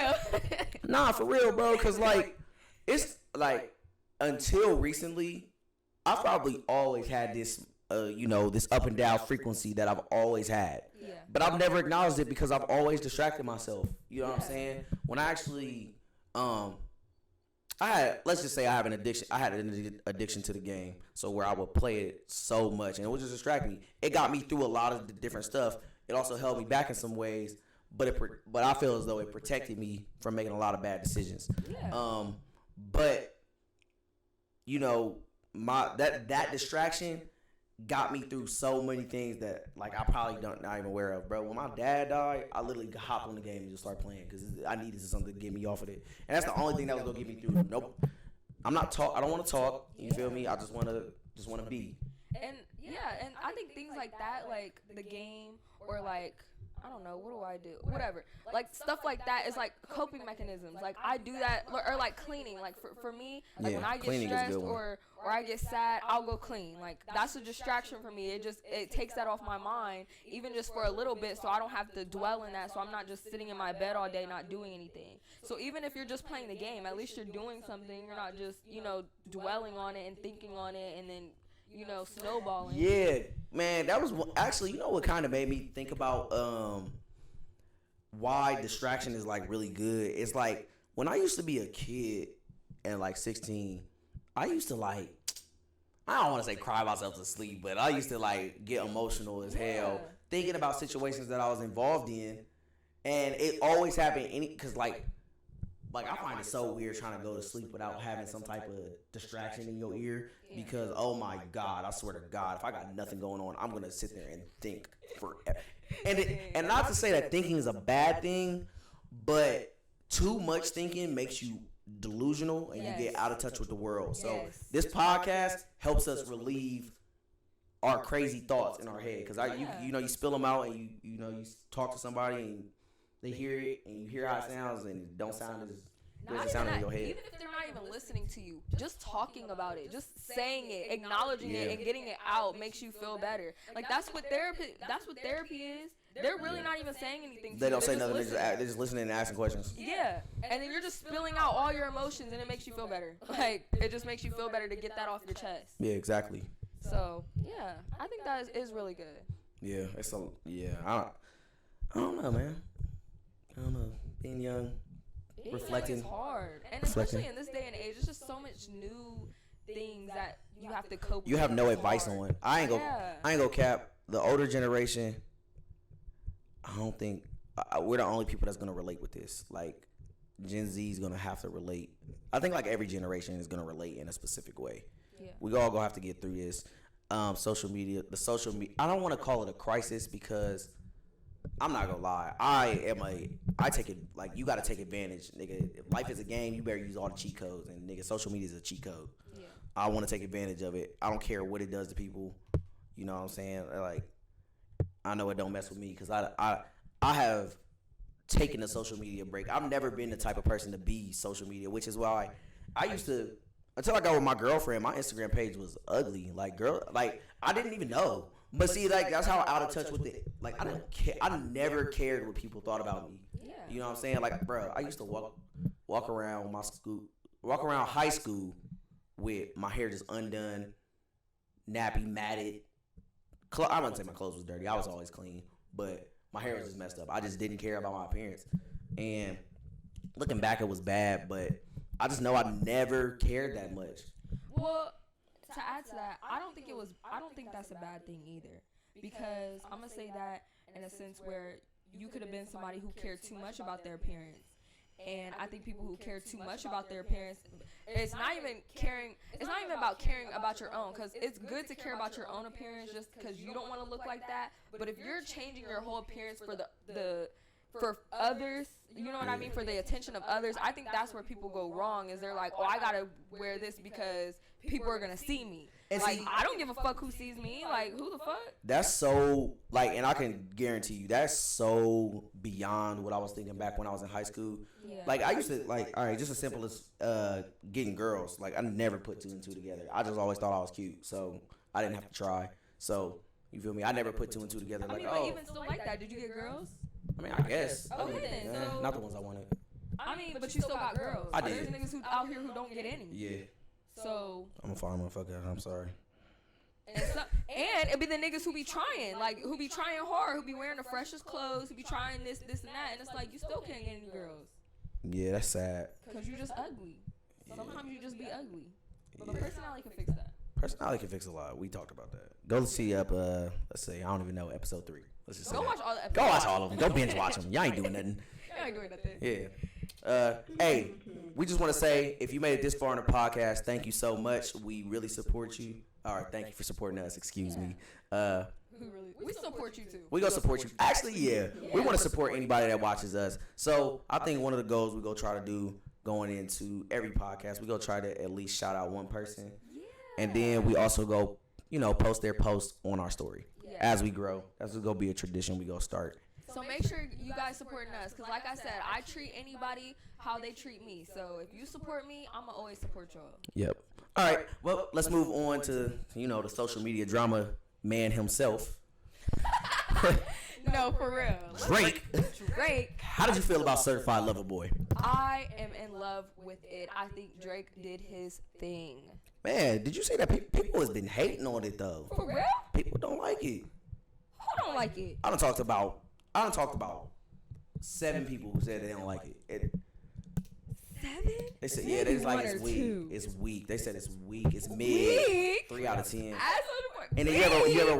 for real, bro. Because, like, it's like, until recently, I've probably always had this, this up and down frequency that I've always had. Yeah. But I've never acknowledged it because I've always distracted myself. You know what I'm saying? When I actually, let's just say I have an addiction. I had an addiction to the game, so where I would play it so much, and it would just distract me. It got me through a lot of the different stuff. It also held me back in some ways, but I feel as though it protected me from making a lot of bad decisions. Yeah. But that distraction got me through so many things that, like, I probably not even aware of, bro. When my dad died, I literally hop on the game and just start playing because I needed something to get me off of it, and that's the only thing that was gonna get me through. Nope, I don't want to talk. You feel me? I just want to be. And and I think things like that, like the game, or like, I don't know, what do I do? Whatever. Like, stuff like that is like coping mechanisms. Like, I do that, or like cleaning. Like, for me, like, when I get stressed or I get sad, I'll go clean. Like, that's a distraction for me. It takes that off my mind, even just for a little bit, so I don't have to dwell in that, so I'm not just sitting in my bed all day not doing anything. So even if you're just playing the game, at least you're doing something. You're not just, dwelling on it and thinking on it and then, snowballing. Yeah, man, that was actually, what kind of made me think about why distraction is, like, really good. It's like, when I used to be a kid and, like, 16, I used to, like, I don't want to say cry myself to sleep, but I used to, like, get emotional as hell thinking about situations that I was involved in, and it always happened because, like I find it so weird trying to go to sleep without having some type of distraction in your ear, because, oh my God, I swear to God, if I got nothing going on, I'm going to sit there and think forever. And not to say that thinking is a bad thing, but too much thinking makes you delusional and you get out of touch with the world. So this podcast helps us relieve our crazy thoughts in our head, because you spill them out, and you talk to somebody and they hear it, and you hear how it sounds, and it don't sound as good as it sounds in your head. Even if they're not even listening to you, just talking about it, just saying it, acknowledging it, and getting it out makes you feel better. Like, that's what therapy is. They're really not even saying anything. They don't say nothing. They're just listening and asking questions. Yeah, and then you're just spilling out all your emotions, and it makes you feel better. Like, it just makes you feel better to get that off your chest. Yeah, exactly. So yeah, I think that is really good. Yeah, I don't know, man. I don't know. Being young, reflecting. It's hard, and especially in this day and age, it's just so much new things that you have to cope with. You have no advice on. I ain't go cap. The older generation, I don't think we're the only people that's gonna relate with this. Like, Gen Z is gonna have to relate. I think, like, every generation is gonna relate in a specific way. Yeah. We all gonna have to get through this. Social media. I don't want to call it a crisis, because I'm not gonna lie. I take it, like, you gotta take advantage, nigga. If life is a game, you better use all the cheat codes, and, nigga, social media is a cheat code. Yeah. I want to take advantage of it. I don't care what it does to people. You know what I'm saying? Like, I know it don't mess with me, because I have taken a social media break. I've never been the type of person to be social media, which is why I used to, until I got with my girlfriend, my Instagram page was ugly. Like, I didn't even know. But see, like, that's how out of touch with it. Like, I didn't care. I never cared what people thought about me. Yeah. You know what I'm saying? Like, bro, I used to walk around high school with my hair just undone, nappy, matted. I wouldn't say my clothes was dirty. I was always clean, but my hair was just messed up. I just didn't care about my appearance. And looking back, it was bad, but I just know I never cared that much. Well, to add to that, I don't think that's a bad thing either. Because I'm going to say that in a sense where you could have been somebody who cared too much about their appearance. And I think people who care too much about their appearance, it's not even about caring about your own, because it's good to care about your own appearance just because you don't want to look like that. But if you're changing your whole appearance for others, you know what I mean, for the attention of others, I think that's where people go wrong. Is they're like, oh, I gotta wear this because people are gonna see me. And like, I don't give a fuck who sees me. Like, who the fuck? That's so, like, and I can guarantee you, that's so beyond what I was thinking back when I was in high school. Yeah. Like, I used to, like, all right, just as simple as getting girls. Like, I never put 2 and 2 together. I just always thought I was cute, so I didn't have to try. So, you feel me? I never put 2 and 2 together. I mean, like, but even still like that, did you get girls? I mean, I guess. Okay, then. So, not the ones I wanted. I mean, but you still got girls. I did. There's niggas out here who don't get any. Yeah. So. I'm a fire motherfucker. I'm sorry. And it'd be the niggas who be trying, who be trying hard, who be wearing the freshest clothes, who be trying this, and that, and it's like, you still can't get any girls. Yeah, that's sad. Because you just ugly. Sometimes you just be ugly. But personality can fix that. Personality can fix a lot. We talked about that. Go see let's say, I don't even know, episode 3. Let's just go watch all the episodes. Go watch all of them. Go binge watch them. Y'all ain't doing nothing. Y'all ain't doing nothing. Yeah. Hey, we just want to say, if you made it this far in the podcast, thank you so much. We really support you. All right, thank you for supporting us. Excuse me. We support you too. We gonna support you. Actually, yeah. We want to support anybody that watches us. So I think one of the goals we go try to do going into every podcast, we go try to at least shout out one person, and then we also go, post their post on our story as we grow. That's gonna be a tradition we go start. So make sure you guys supporting us, because like I said, I treat anybody how they treat me. So if you support me, I'm going to always support y'all. Yep. All right. Well, let's move on to, the social media drama man himself. No, for real. Drake. How did you feel about Certified Lover Boy? I am in love with it. I think Drake did his thing. Man, did you see that people has been hating on it, though? For real? People don't like it. Who don't like it? I done talked about 7 people who said they don't like it. 7? They said, yeah, they just like it's weak. 2. It's weak. They said it's weak. It's mid. Weak? 3 out of 10. And then you ever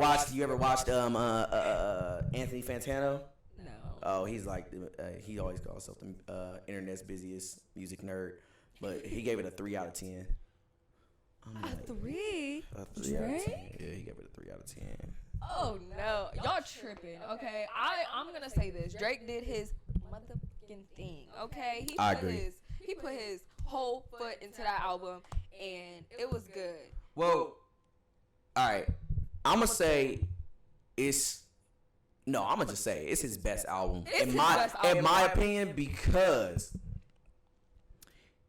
watched Anthony Fantano? No. Oh, he's like he always calls himself the internet's busiest music nerd, but he gave it a 3 out of 10. A 3? A 3 out of 10. Yeah, he gave it a 3 out of 10. Oh no, y'all tripping. Okay, I'm gonna say this. Drake did his motherfucking thing. Okay, I agree. He put his whole foot into that album, and it was good. Well, all right, I'm gonna say it's his best album in my opinion, because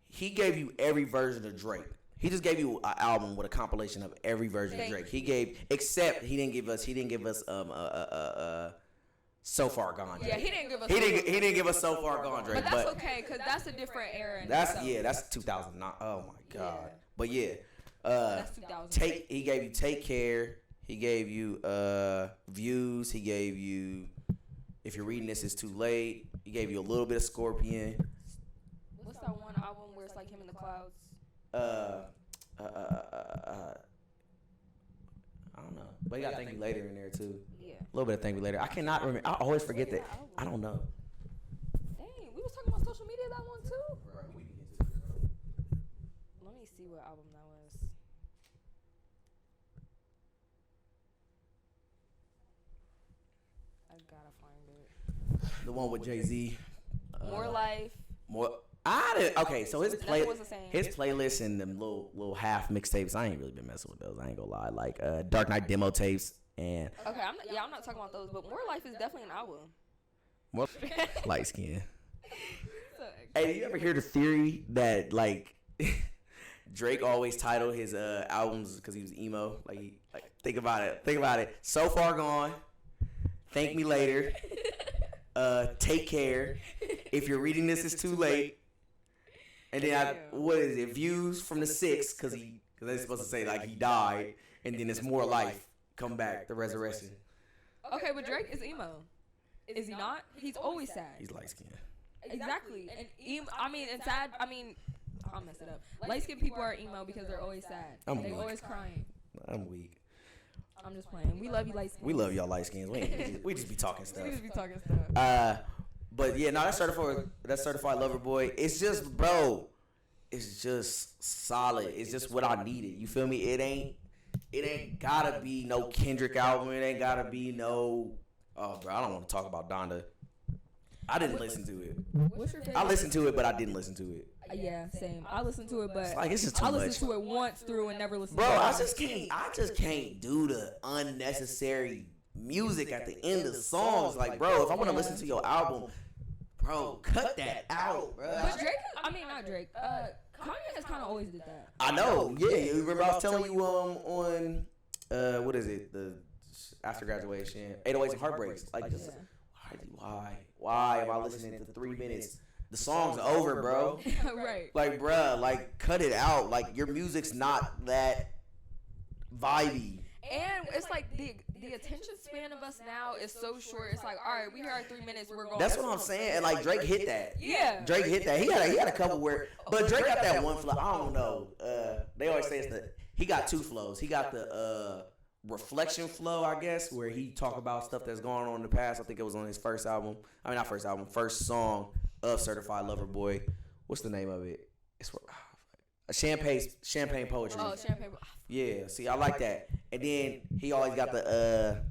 he gave you every version of Drake. He just gave you an album with a compilation of every version of Drake. Except he didn't give us So Far Gone Drake. Yeah, he didn't give us. He didn't give us So Far Gone Drake. But that's okay, because that's a different era. That's 2009. Oh my god. Yeah. But yeah, that's 2000. He gave you Take Care. He gave you Views. He gave you If You're Reading This It's Too Late. He gave you a little bit of Scorpion. What's that one album where it's like him in the clouds? I don't know, but you got Thank You Later in there too. Yeah, a little bit of Thank You Later. I cannot remember. I always forget that. I don't know. Dang, we was talking about social media that one too. Right, let me see what album that was. I gotta find it. The one with Jay-Z. More Life. Okay, so his playlist and them little half mixtapes, I ain't really been messing with those. I ain't gonna lie, like Dark Knight demo tapes and. Okay, I'm not talking about those, but More Life is definitely an album. More light skin. Hey, do you ever hear the theory that like Drake always titled his albums because he was emo? Like think about it. So Far Gone, Thank Me Later. Take Care. If You're Reading This It's Too Late. And then what is it? Views from the 6 because they're supposed to say like he died, and then it's more life. Come back, the resurrection. Okay, but Drake is emo. Is he not? He's always sad. He's light skinned. Exactly. And emo, and sad. I'll mess it up. Light skinned people are emo because they're always sad. They're always crying. I'm weak. I'm just playing. We love you, light skins. We love y'all light skins. We just be talking stuff. We just be talking stuff. But yeah, no, that certified lover boy. It's just, bro. It's just solid. It's just what I needed. You feel me? It ain't gotta be no Kendrick album. It ain't gotta be no. Oh, bro, I don't want to talk about Donda. I didn't listen to it. What's your favorite? I listened to it, but I didn't listen to it. Yeah, same. I listened to it, but it's just too much. I listened to it once through and never listened. Bro, to it. I just can't do the unnecessary music at the end of the songs. Like, bro, if I want to listen to your album, bro, cut that out, bro. But Drake, not Drake. Kanye has kind of always did that. I know. Yeah, you remember I was telling you on what is it? The after graduation, 808s and Heartbreaks. Like, just, why am I listening to 3 minutes? The song's over, bro. Right. Like, bruh, like, cut it out. Like, your music's not that vibey. And it's like the attention span of us now is so short. It's like, all right, we here at 3 minutes, we're going. That's what I'm saying. And like Drake hit that. Yeah. Drake hit that. He had a couple where, but Drake got that one flow. I don't know. They always say he got 2 flows. He got the reflection flow, I guess, where he talk about stuff that's going on in the past. I think it was on his first album. I mean, not first album, first song of Certified Lover Boy. What's the name of it? It's Champagne Poetry. Oh, Champagne. Yeah, see, I like that. And then he always got the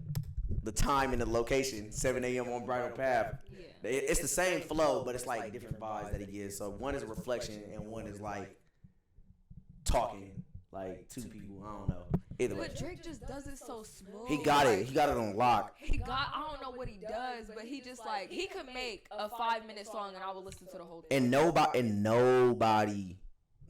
time and the location, 7 a.m. on Bridal Path. Yeah. It's the same flow, but it's like different vibes that he gives. So one is a reflection and one is like talking, like 2 people. I don't know. Either way. But Drake just does it so smooth. He got it. He got it on lock. I don't know what he does, but he just like, he could make a 5-minute song and I would listen to the whole thing. And nobody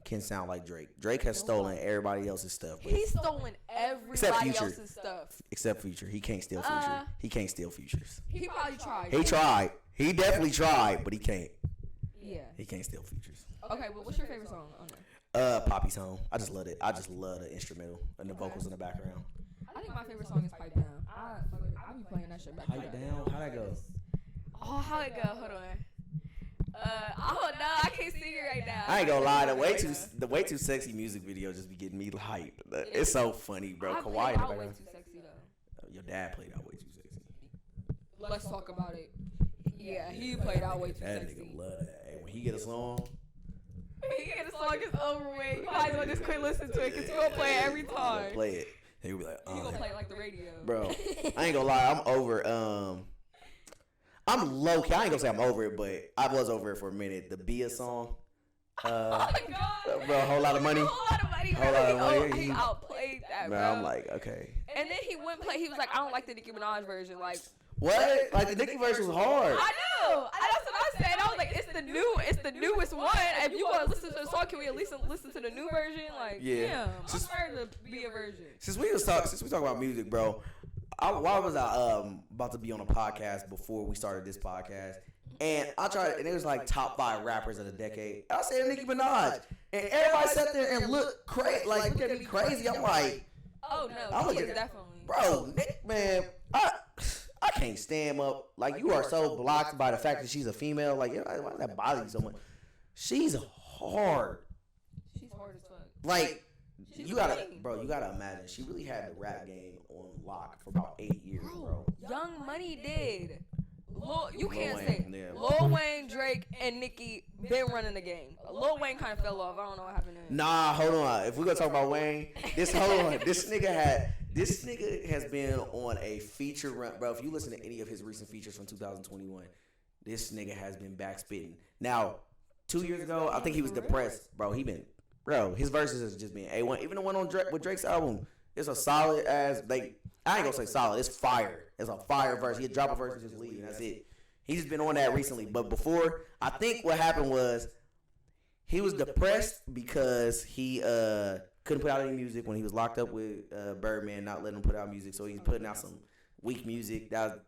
can sound like Drake. Drake has stolen everybody else's stuff. He's stolen everybody else's stuff. Except Future. He can't steal Future. He can't steal Futures. He probably tried. He tried. He definitely tried, but he can't. Yeah. He can't steal Futures. Okay, well, what's your favorite song on there? Poppy's Home. I just love it. I just love the instrumental and the vocals in the background. I think my favorite song is Pipe Down. I be playing that shit back. Pipe Down? How'd that go? Oh, how'd it go? Hold on. I don't know. I can't sing it right now. I ain't gonna lie. The way too sexy music video just be getting me hyped. It's so funny, bro. Kawhi in the Way background. too sexy though. Your dad played out way too sexy. Let's talk about it. Yeah, he played out way too That sexy. nigga love that. Hey, when he get a song, He get a song is over with. You might as well just quit listening to it because you gonna play it every time. play it. He'll be like, You gonna play it like the radio, bro. I ain't gonna lie. I'm over. I'm low key. I ain't gonna say I'm over it, but I was over it for a minute. The Bia song. Oh my god, bro, Whole Lot of Money. Whole Lot of Money. Whole Lot of Money. He outplayed that, Bro, bro. I'm like, okay. And then he wouldn't play. He was like, I don't like the Nicki Minaj version. Like, What? Like the Nicki version was hard. I know. That's what I said. I was like, it's the newest one. If you want to listen to the song, can we at least listen to the new version? Like, Yeah. I'm sorry to be a version. Since we talk about music, bro. Why was I about to be on a podcast before we started this podcast? And I tried, and it was like top 5 rappers of the decade. I said Nicki Minaj, and everybody sat there and looked crazy, like look at me crazy. I'm like, Oh no, I'm he looking- is definitely. bro, Nick, man, I can't stand him up. Like you are so blocked by the fact that she's a female. Like why does that bother you so much? She's hard. She's hard as fuck. Like She's you gotta, mean. bro. You gotta imagine. She really had the rap game on lock for about 8 years, bro. Young Money did. You can't Wayne, say yeah. Lil Wayne, Drake, and Nicki been running the game. Lil Wayne kind of fell off. I don't know what happened to him. Nah, hold on. If we're gonna talk about Wayne, this nigga has been on a feature run, bro. If you listen to any of his recent features from 2021, this nigga has been backspitting. Now, 2 years ago, I think he was depressed, bro. His verses has just been A1. Even the one on with Drake's album, it's a solid as I ain't gonna say solid. It's fire. It's a fire verse. He'd drop a verse and just leave, and that's it. He's just been on that recently. But before, I think what happened was he was depressed because he couldn't put out any music when he was locked up with Birdman, not letting him put out music. So he's putting out some weak music that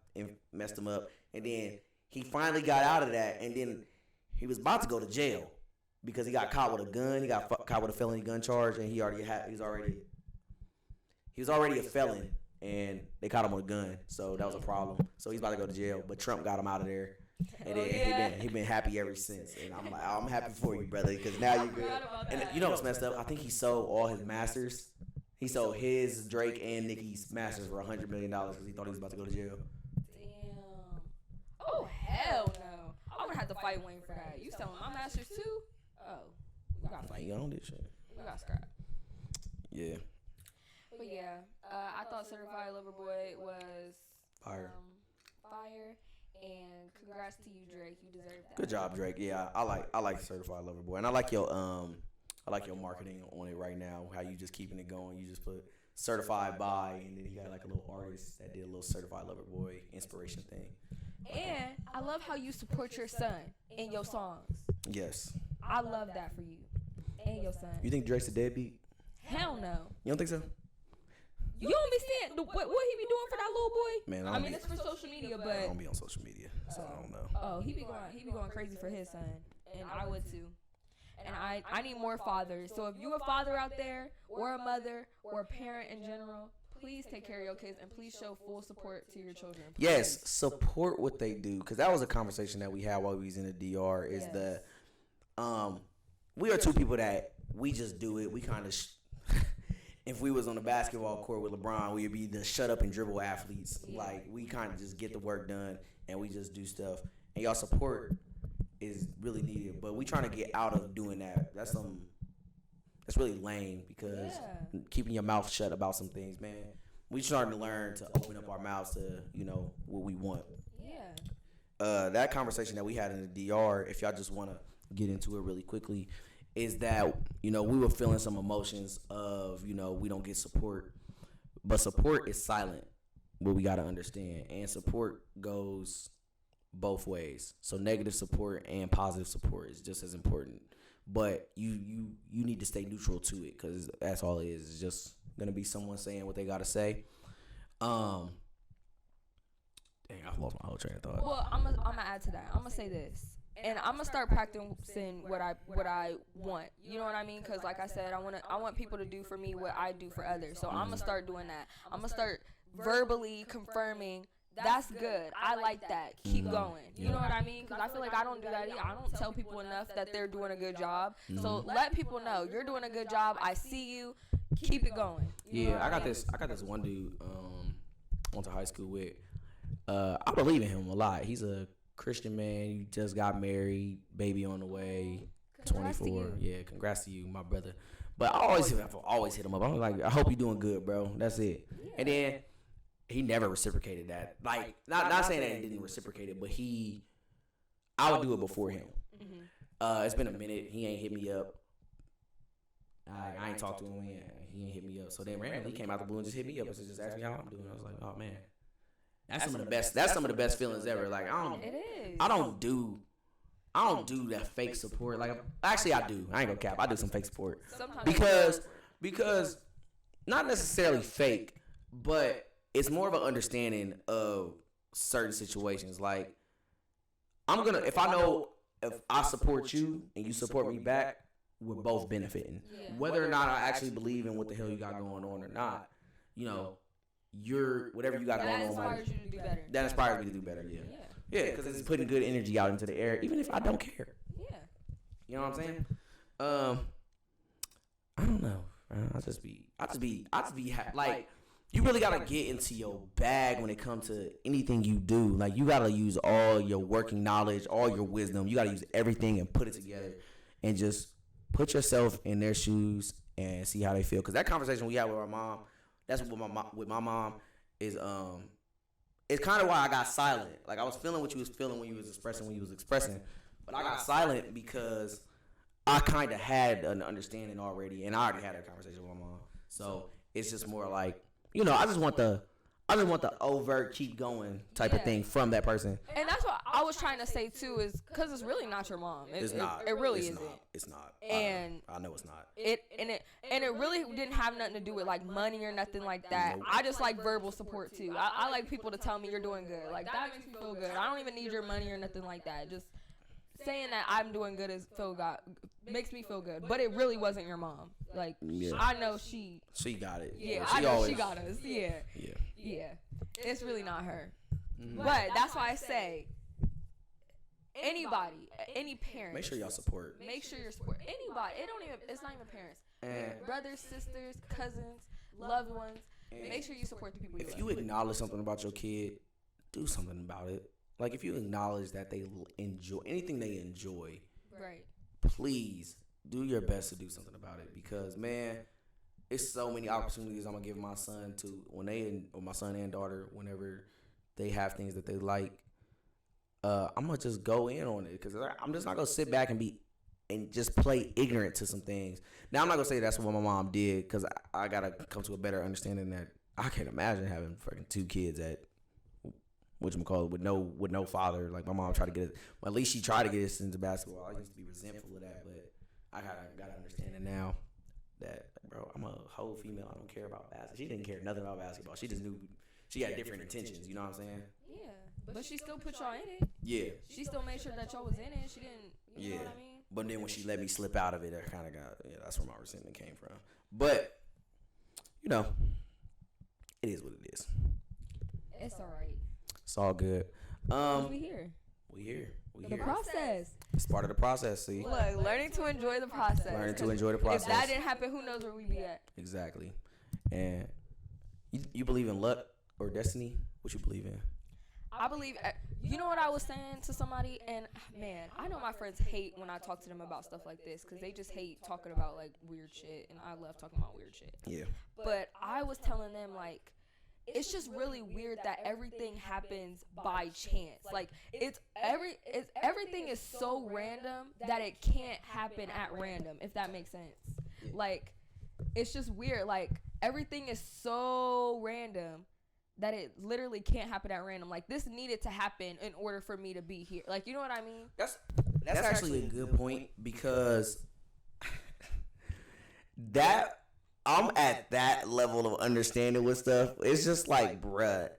messed him up. And then he finally got out of that, and then he was about to go to jail. because he got caught with a gun. He got caught with a felony gun charge, and he was already a felon, and they caught him with a gun. So that was a problem. So he's about to go to jail. But Trump got him out of there. And then he been happy ever since. And I'm like, I'm happy for you, brother, because now you're good. And you know what's messed up? I think he sold all his masters. He sold his, Drake, and Nicki's masters for $100 million because he thought he was about to go to jail. Damn. Oh, hell no. I would have to fight Wayne for that. You selling my masters too? Oh. We got to fight. You own this shit. We got to scrap. Yeah. But yeah, I thought Certified Lover Boy was fire. Fire. And congrats to you, Drake. You deserve that. Good job, Drake. Yeah, I like Certified Lover Boy, and I like your marketing on it right now. How you just keeping it going. You just put certified by, and then you got like a little artist that did a little Certified Lover Boy inspiration thing. And I love how you support your son in your songs. Yes. I love that for you and your son. You think Drake's a deadbeat? Hell no. You don't think so? You don't be seeing what he be doing for that little boy. Man, I mean it's for social media, but I don't be on social media, so I don't know. Oh, he be going crazy for his son, and I would too. And I need more fathers. So if you a father out there, or a mother, or a parent in general, please take care of your kids and please show full support to your children. Please. Yes, support what they do, because that was a conversation that we had while we was in the DR. Is we are two people that we just do it. We kind of. If we was on the basketball court with LeBron, we would be the shut up and dribble athletes. Yeah. Like, we kind of just get the work done and we just do stuff. And y'all support is really needed. But we trying to get out of doing that. That's really lame, because keeping your mouth shut about some things, man. We starting to learn to open up our mouths to, what we want. Yeah. That conversation that we had in the DR, if y'all just want to get into it really quickly, is that, we were feeling some emotions of, we don't get support. But support is silent, what we got to understand. And support goes both ways. So negative support and positive support is just as important. But you need to stay neutral to it, because that's all it is. It's just going to be someone saying what they got to say. Dang, I've lost my whole train of thought. Well, I'm gonna add to that. I'm going to say this. And I'm gonna start practicing what I want. You know what I mean? Because like I said, I want people to do for me what I do for others. So I'm gonna start doing that. I'm gonna start verbally confirming that's good. I like that. Keep going. You know what I mean? Because I feel like I don't do that either. I don't tell people enough that they're doing a good job. So let people know you're doing a good job. I see you. Keep it going. Yeah, I got this one dude I went to high school with. I believe in him a lot. He's a Christian man. You just got married, baby on the way, 24. Yeah, congrats to you, my brother. But I always hit him up. I'm like, I hope you're doing good, bro. That's it. Yeah. And then he never reciprocated that. Like, not saying that he didn't reciprocate it, but I would do it before him. Mm-hmm. It's been a minute. He ain't hit me up. I ain't talked to him. He ain't hit me up. So then randomly he came out the blue and just hit me up and just asked me how I'm doing. I was like, oh man. That's some of the best. That's some of the best feelings ever. Like I don't do that fake support. Like actually, I do. I ain't gonna cap. I do some fake support because not necessarily fake, but it's more of an understanding of certain situations. Like if I support you and you support me back, we're both benefiting. Yeah. Whether or not I actually believe in what the hell you got going on or not, whatever you got going on. That inspires you to do better. That inspires me to do better. Yeah. Yeah, because it's putting good energy out into the air, even if I don't care. Yeah. You know what I'm saying? I don't know. I just be like, you really gotta get into your bag when it comes to anything you do. Like, you gotta use all your working knowledge, all your wisdom. You gotta use everything and put it together, and just put yourself in their shoes and see how they feel. Because that conversation we had with our mom. That's what my mom is. It's kind of why I got silent. Like, I was feeling what you was feeling when you was expressing, but I got silent because I kind of had an understanding already, and I already had a conversation with my mom. So it's just more like, I just want the overt keep going type of thing from that person. And that's what I was trying to say too, is because it's really not your mom. It's not. It really isn't. It's not. And I know it's not. It really didn't have nothing to do with like money or nothing like that. Nope. I just like verbal support too. I like people to tell me you're doing good. Like, that makes me feel good. I don't even need your money or nothing like that. Just saying that I'm doing good makes me feel good, but it really wasn't your mom. Like, I know she got it. Yeah, I know she got us. Yeah. It's really not her. Mm-hmm. But that's why I say, anybody, any parent, make sure y'all support. Make sure you're support anybody. It's not even parents. Brothers, sisters, cousins, loved ones. Make sure you support the people. If you acknowledge something about your kid, do something about it. Like, if you acknowledge that they enjoy anything they enjoy, right? Please do your best to do something about it, because man, it's so many opportunities I'm gonna give my son or my son and daughter whenever they have things that they like. I'm gonna just go in on it, because I'm just not gonna sit back and just play ignorant to some things. Now, I'm not gonna say that's what my mom did, because I gotta come to a better understanding that I can't imagine having fucking 2 kids at whatchamacallit with no father. Like, my mom tried to get it. Well, at least she tried to get us into basketball. I used to be resentful of that, but I gotta understand it now that, bro, I'm a whole female. I don't care about basketball. She didn't care nothing about basketball. She just knew she had different intentions. You know what I'm saying? Yeah, but she still put y'all in it. Yeah. She still made sure that y'all was in it. She didn't. You know what I mean? But then when she let me slip out of it, I kind of got, that's where my resentment came from. But, it is what it is. It's all right. It's all good. We here. The process. It's part of the process, see? Look, learning to enjoy the process. Learning to enjoy the process. If that didn't happen, who knows where we'd be at? Exactly. And you believe in luck or destiny? What you believe in? I believe, you know what I was saying to somebody, and man, I know my friends hate when I talk to them about stuff like this, because they just hate talking about like weird shit, and I love talking about weird shit. Yeah. But I was telling them, like, it's just really weird that everything happens by chance. Like, everything is so random that it can't happen at random, if that makes sense. Yeah. Like, it's just weird. Like, everything is so random that it literally can't happen at random. Like, this needed to happen in order for me to be here. Like, you know what I mean? That's actually a good point, because that I'm at that level of understanding with stuff. It's just like, bruh,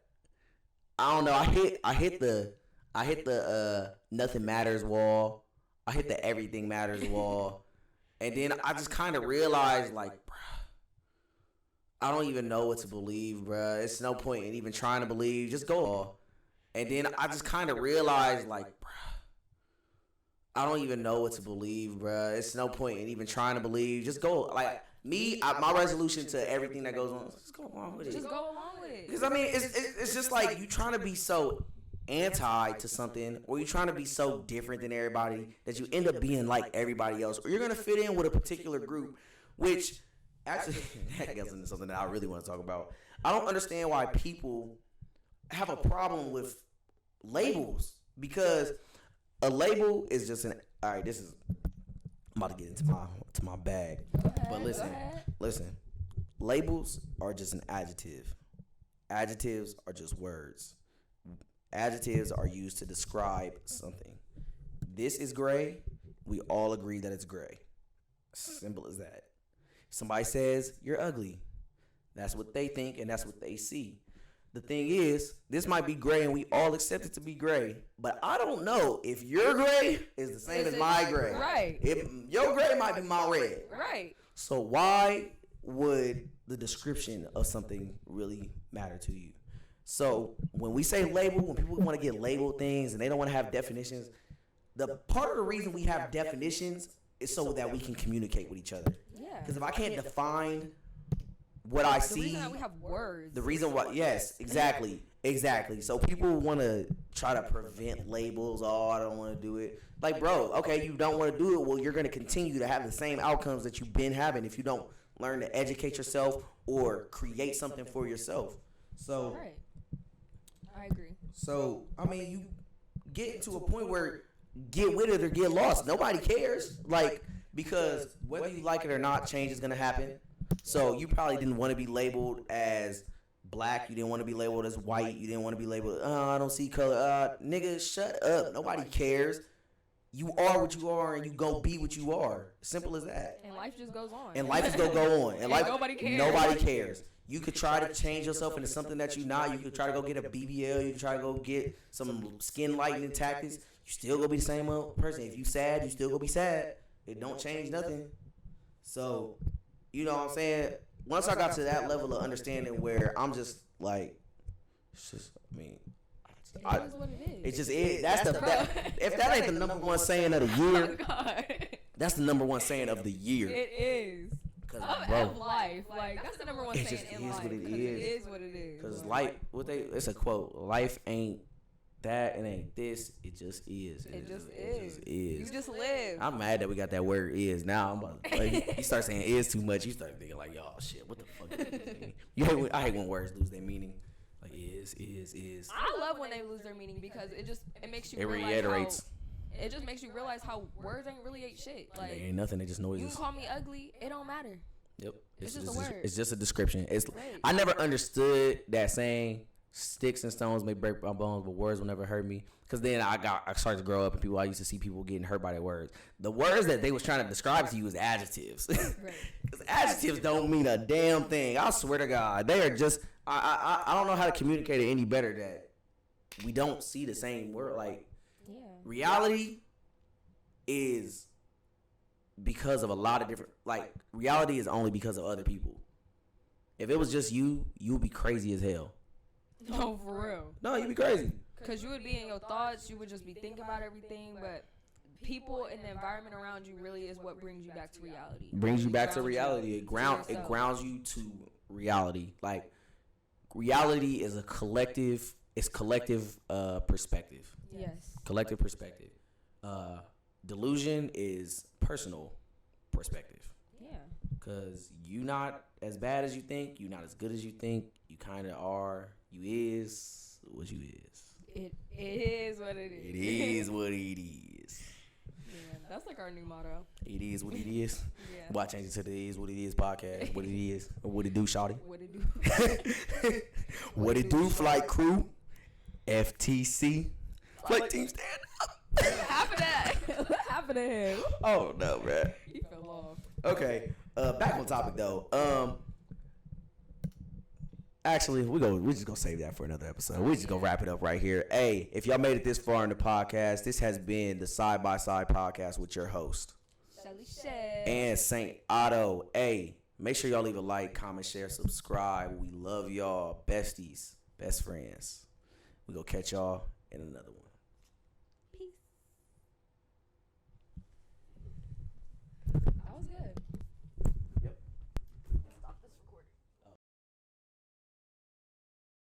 I don't know. I hit the nothing matters wall. I hit the everything matters wall, and then I just kind of realized, like, bruh, I don't even know what to believe, bruh. It's no point in even trying to believe. Just go. And then I just kind of realized, like, bruh, I don't even know what to believe, bruh. It's no point in even trying to believe. Just go. Like, my resolution to everything that goes on, just go along with it. Just go along with it. Because, I mean, it's just like you trying to be so anti to something, or you trying to be so different than everybody that you end up being like everybody else, or you're going to fit in with a particular group, which actually, that gets into something that I really want to talk about. I don't understand why people have a problem with labels, because a label is just all right, I'm about to get into my bag. But listen. Labels are just an adjective. Adjectives are just words. Adjectives are used to describe something. This is gray. We all agree that it's gray. Simple as that. Somebody says you're ugly. That's what they think, and that's what they see. The thing is, this might be gray, and we all accept it to be gray. But I don't know if your gray is the same as my gray. Right. If your gray might be my red. Right. So why would the description of something really matter to you? So when we say label, when people want to get labeled things and they don't want to have definitions, the part of the reason we have definitions is so that we can communicate with each other. Yeah. Because if I can't define what I see, the reason that we have words. The reason why, yes, exactly. So people want to try to prevent labels. Oh, I don't want to do it. Like, bro, okay, you don't want to do it. Well, you're going to continue to have the same outcomes that you've been having if you don't learn to educate yourself or create something for yourself. So, right. I agree. So, I mean, you get to a point where get with it or get lost. Nobody cares. Like, because whether you like it or not, change is going to happen. So you probably didn't want to be labeled as black. You didn't want to be labeled as white. You didn't want to be labeled, I don't see color. Nigga, shut up. Nobody cares. You are what you are, and you go be what you are. Simple as that. And life just goes on. And life is going to go on. And life, nobody cares. Nobody cares. You could try to change yourself into something that you're not. You could try to go get a BBL. You could try to go get some skin lightening tactics. you still gonna be the same old person. If you sad, you still gonna be sad. It don't change nothing. So, you know what I'm saying? Once I got to that level of understanding where I'm just like, it's just, I mean, It is what it is. it just is. If that ain't the number one saying of the year, that's the number one saying of the year. It is. Of life. Like, that's the number one saying in life. It is what it is. Because life, it's a quote. Life ain't that, it ain't this. It just is. It just is. You just live. I'm mad that we got that word is now. I'm about to, like, you start saying is too much. You start thinking like, y'all, shit, what the fuck does this mean? I hate when words lose their meaning. Like is. I love when they lose their meaning because it makes you realize reiterates. It just makes you realize how words ain't shit. Like, they ain't nothing. They just noises. You can call me ugly. It don't matter. Yep. It's just a word. It's just a description. Right. I never understood that saying sticks and stones may break my bones, but words will never hurt me. Because then I started to grow up and I used to see people getting hurt by their words. The words that they was trying to describe to you is adjectives. Because adjectives don't mean a damn thing. I swear to God. They are just, I don't know how to communicate it any better that we don't see the same word. Like, reality is because of a lot of different, like, reality is only because of other people. If it was just you, you'd be crazy as hell. No, for real. No, you'd be crazy. Because you would be in your thoughts, you would just be thinking about everything, but people and the environment around you really is what brings you back to reality. It grounds you to reality. Like, reality is collective perspective. Yes. Collective perspective. Delusion is personal perspective. Yeah. Because you not as bad as you think. You not as good as you think. You kind of are. You is what you is. It is what it is. It is what it is. Yeah, that's like our new motto. It is what it is. Yeah. Why change it to the Is What It Is podcast? What it is. What it do, shawty? What it do? What it do, flight crew? FTC. Flight team stand up. What happened to that? What happened to him? Oh, no, man. He fell off. Okay. Back on topic, though. Actually, we just gonna save that for another episode. We just gonna wrap it up right here. Hey, if y'all made it this far in the podcast, this has been the Side by Side podcast with your host Shelly and Saint Otto. Hey, make sure y'all leave a like, comment, share, subscribe. We love y'all, besties, best friends. We gonna catch y'all in another one.